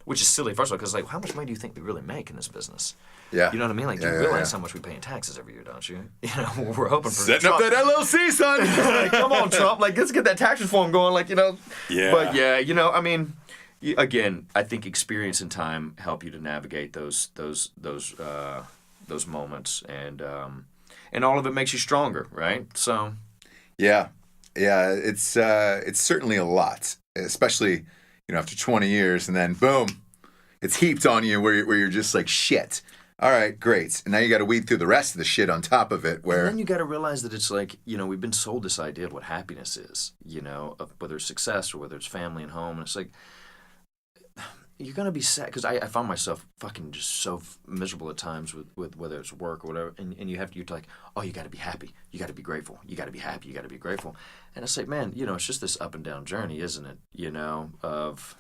Which is silly, first of all, because how much money do you think we really make in this business? Yeah. You know what I mean? Like, you realize how much we pay in taxes every year, don't you? We're hoping for setting Trump. up that LLC, son. Like, come on, Trump. Like, let's get that tax reform going. Like, Yeah. But yeah, again, I think experience and time help you to navigate those moments, and all of it makes you stronger, right? So. Yeah. It's certainly a lot, especially after 20 years, and then boom, it's heaped on you where you're just like, shit. All right, great. And now you got to weed through the rest of the shit on top of it. Where and then you got to realize that it's like, we've been sold this idea of what happiness is, of whether it's success or whether it's family and home. And it's like, you're going to be sad. Because I found myself fucking just so miserable at times with whether it's work or whatever. And you're like, oh, you got to be happy. You got to be grateful. You got to be happy. You got to be grateful. And it's like, man, it's just this up and down journey, isn't it? Of...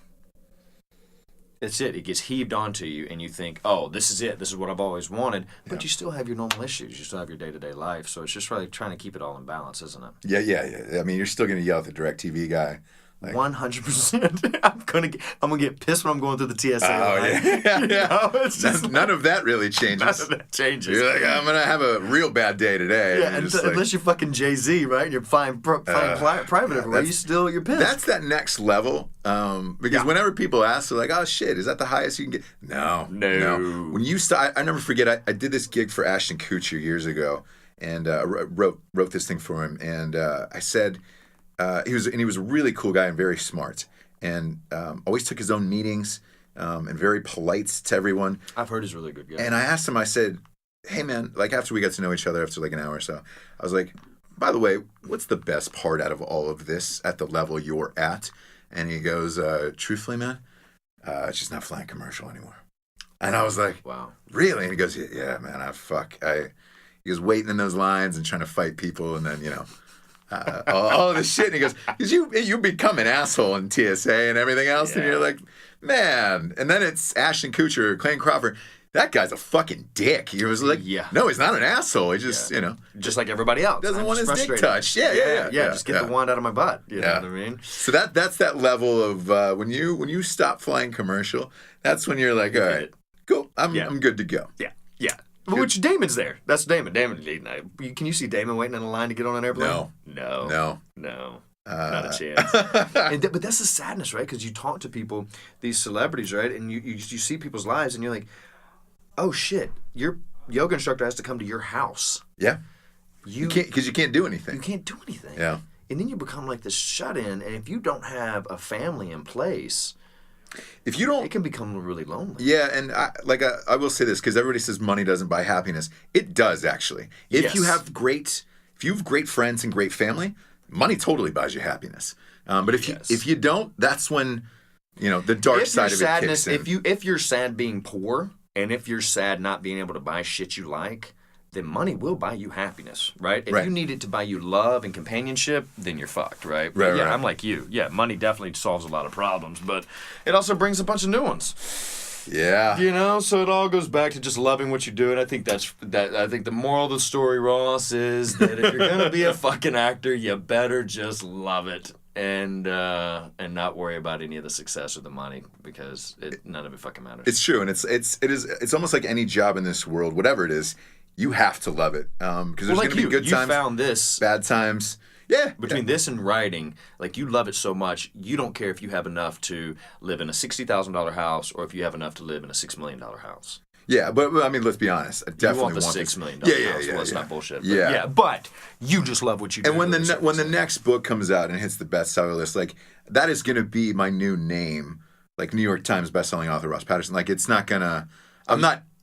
That's it. It gets heaved onto you, and you think, oh, this is it. This is what I've always wanted. But you still have your normal issues. You still have your day-to-day life. So it's just really trying to keep it all in balance, isn't it? Yeah. I mean, you're still going to yell at the DirecTV guy. 100%. I'm gonna get pissed when I'm going through the TSA line. Yeah. It's just none of that really changes. None of that changes. You're like, I'm gonna have a real bad day today. Yeah, unless you're fucking Jay-Z, right? And you're flying private everywhere. You're pissed. That's that next level. Because whenever people ask, they're like, "Oh shit, is that the highest you can get?" No. When you start, I never forget. I did this gig for Ashton Kutcher years ago, and wrote this thing for him, and I said. He was a really cool guy and very smart, and always took his own meetings, and very polite to everyone. I've heard he's a really good guy. And I asked him, I said, "Hey man, like after we got to know each other after like an hour or so, I was like, by the way, what's the best part out of all of this at the level you're at?" And he goes, "Truthfully, man, it's just not flying commercial anymore." And I was like, "Wow, really?" And he goes, "Yeah, man, he was waiting in those lines and trying to fight people, and then all this shit." And he goes, "Because you become an asshole in TSA and everything else," and you're like, man. And then it's Ashton Kutcher, Clayne Crawford. That guy's a fucking dick. He was like, no, he's not an asshole. He just, just like everybody else. Doesn't want his dick touched. Yeah. Just get the wand out of my butt. You know what I mean? So that's that level of when you stop flying commercial. That's when you're like, all right, cool. I'm good to go. Yeah. Which Damon's there. That's Damon. Can you see Damon waiting in a line to get on an airplane? No. Not a chance. But that's the sadness, right? Because you talk to people, these celebrities, right? And you see people's lives, and you're like, oh shit, your yoga instructor has to come to your house. Yeah. You can't, because you can't do anything. You can't do anything. Yeah. And then you become like this shut-in, and if you don't have a family in place... If you don't, it can become really lonely. Yeah, and I will say this because everybody says money doesn't buy happiness. It does actually. If you have great friends and great family, money totally buys you happiness. But if you don't, that's when the dark side of it kicks in. If you're sad being poor, and if you're sad not being able to buy shit you like, then money will buy you happiness, right? If you need it to buy you love and companionship, then you're fucked, right? Right. I'm like you. Yeah, money definitely solves a lot of problems, but it also brings a bunch of new ones. Yeah. So it all goes back to just loving what you do, and I think I think the moral of the story, Ross, is that if you're gonna be a fucking actor, you better just love it. And not worry about any of the success or the money, because none of it fucking matters. It's true, and it's almost like any job in this world, whatever it is. You have to love it, because there's going to be good times, you found this, bad times. Yeah. Between this and writing, like you love it so much, you don't care if you have enough to live in a $60,000 house or if you have enough to live in a $6 million house. Yeah, but I mean, let's be honest. I definitely want the $6 million house. Well, it's not bullshit. But you just love what you do. And when the next book comes out and hits the bestseller list, like that is going to be my new name, like New York Times bestselling author Ross Patterson. Like it's not gonna.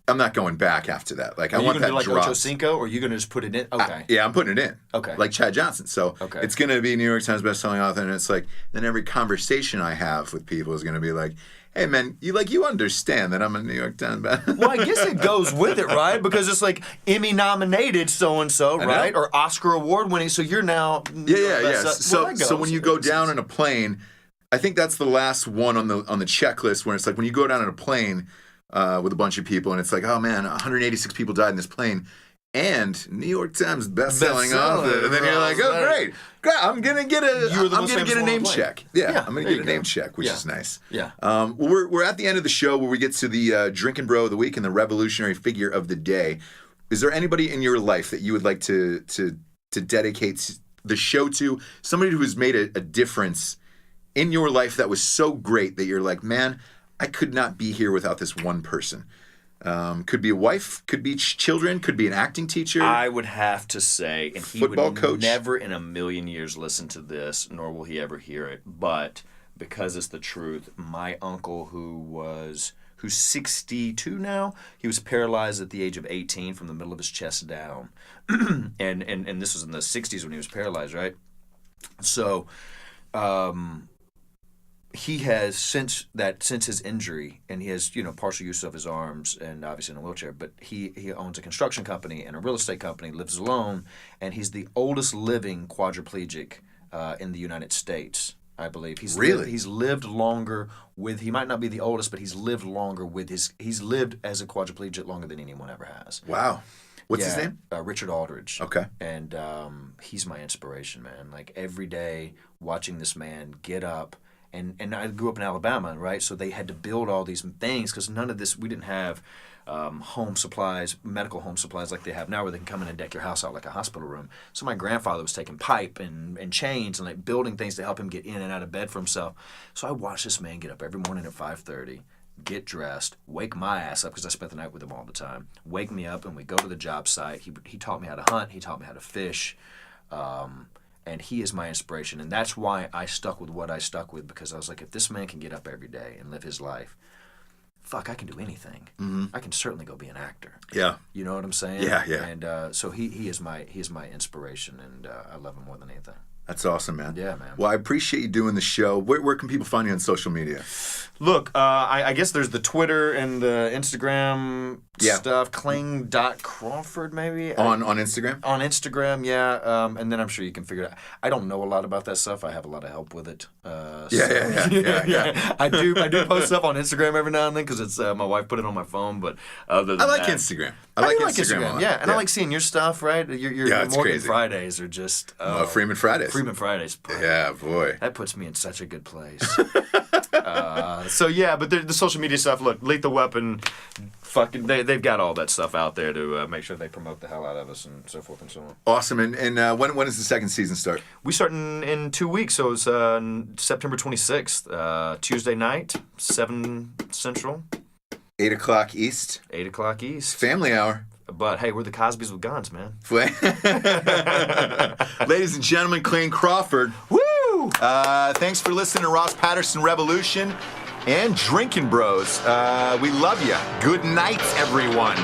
I'm not going back after that. Like I want that dropped. Are you going to do like Ocho Cinco, or are you going to just put it in? Okay. I'm putting it in. Okay. Like Chad Johnson. So it's going to be New York Times bestselling author, and it's like then every conversation I have with people is going to be like, hey man, you understand that I'm a New York Times bestseller. Well, I guess it goes with it, right? Because it's like Emmy nominated so and so, right? Or Oscar award winning. So you're now So when you go down in a plane, I think that's the last one on the checklist where it's like when you go down in a plane. With a bunch of people, and it's like, oh man, 186 people died in this plane, and New York Times best-selling author, and then you're like, oh great, I'm gonna get a name check. I'm gonna get a name check, which is nice. Well, we're at the end of the show where we get to the drink and bro of the week and the revolutionary figure of the day. Is there anybody in your life that you would like to dedicate the show to? Somebody who has made a difference in your life that was so great that you're like, man, I could not be here without this one person. Could be a wife, could be children, could be an acting teacher. I would have to say, and he football would coach. Never in a million years listen to this, nor will he ever hear it, but because it's the truth. My uncle, who's 62 now, he was paralyzed at the age of 18 from the middle of his chest down, and this was in the 60s when he was paralyzed, right? So, he has since his injury, and he has partial use of his arms and obviously in a wheelchair. But he owns a construction company and a real estate company, lives alone, and he's the oldest living quadriplegic in the United States, I believe. He's lived longer with. He might not be the oldest, but he's lived longer with his. He's lived as a quadriplegic longer than anyone ever has. Wow. What's his name? Richard Aldridge. Okay. And he's my inspiration, man. Like every day, watching this man get up. And I grew up in Alabama, right? So they had to build all these things because none of this, we didn't have home supplies, medical home supplies like they have now where they can come in and deck your house out like a hospital room. So my grandfather was taking pipe and chains and like building things to help him get in and out of bed for himself. So I watched this man get up every morning at 5:30, get dressed, wake my ass up because I spent the night with him all the time, wake me up and we go to the job site. He taught me how to hunt. He taught me how to fish. And he is my inspiration. And that's why I stuck with what I stuck with, because I was like, if this man can get up every day and live his life, fuck, I can do anything. Mm-hmm. I can certainly go be an actor. Yeah. You know what I'm saying? Yeah, yeah. And so he is my inspiration, and I love him more than anything. That's awesome, man. Yeah, man. Well, I appreciate you doing the show. Where can people find you on social media? Look, I guess there's the Twitter and the Instagram stuff. Clayne.Crawford, maybe? On Instagram? On Instagram, yeah. And then I'm sure you can figure it out. I don't know a lot about that stuff. I have a lot of help with it. Yeah. I do post stuff on Instagram every now and then because it's my wife put it on my phone. But other than I like Instagram. I like Instagram. Yeah, and I like seeing your stuff, right? Your Morgan crazy. Fridays are just... Freeman Fridays. Freeman Fridays. Yeah, boy. That puts me in such a good place. But the social media stuff, look, Lethal Weapon, fucking, they've got all that stuff out there to make sure they promote the hell out of us and so forth and so on. Awesome. And when does the second season start? We start in 2 weeks, so it's September 26th, Tuesday night, 7 Central. 8 o'clock East. 8 o'clock East. Family hour. But hey, we're the Cosbys with guns, man. Ladies and gentlemen, Clayne Crawford. Woo! Thanks for listening to Ross Patterson Revolution and Drinking Bros. We love you. Good night, everyone.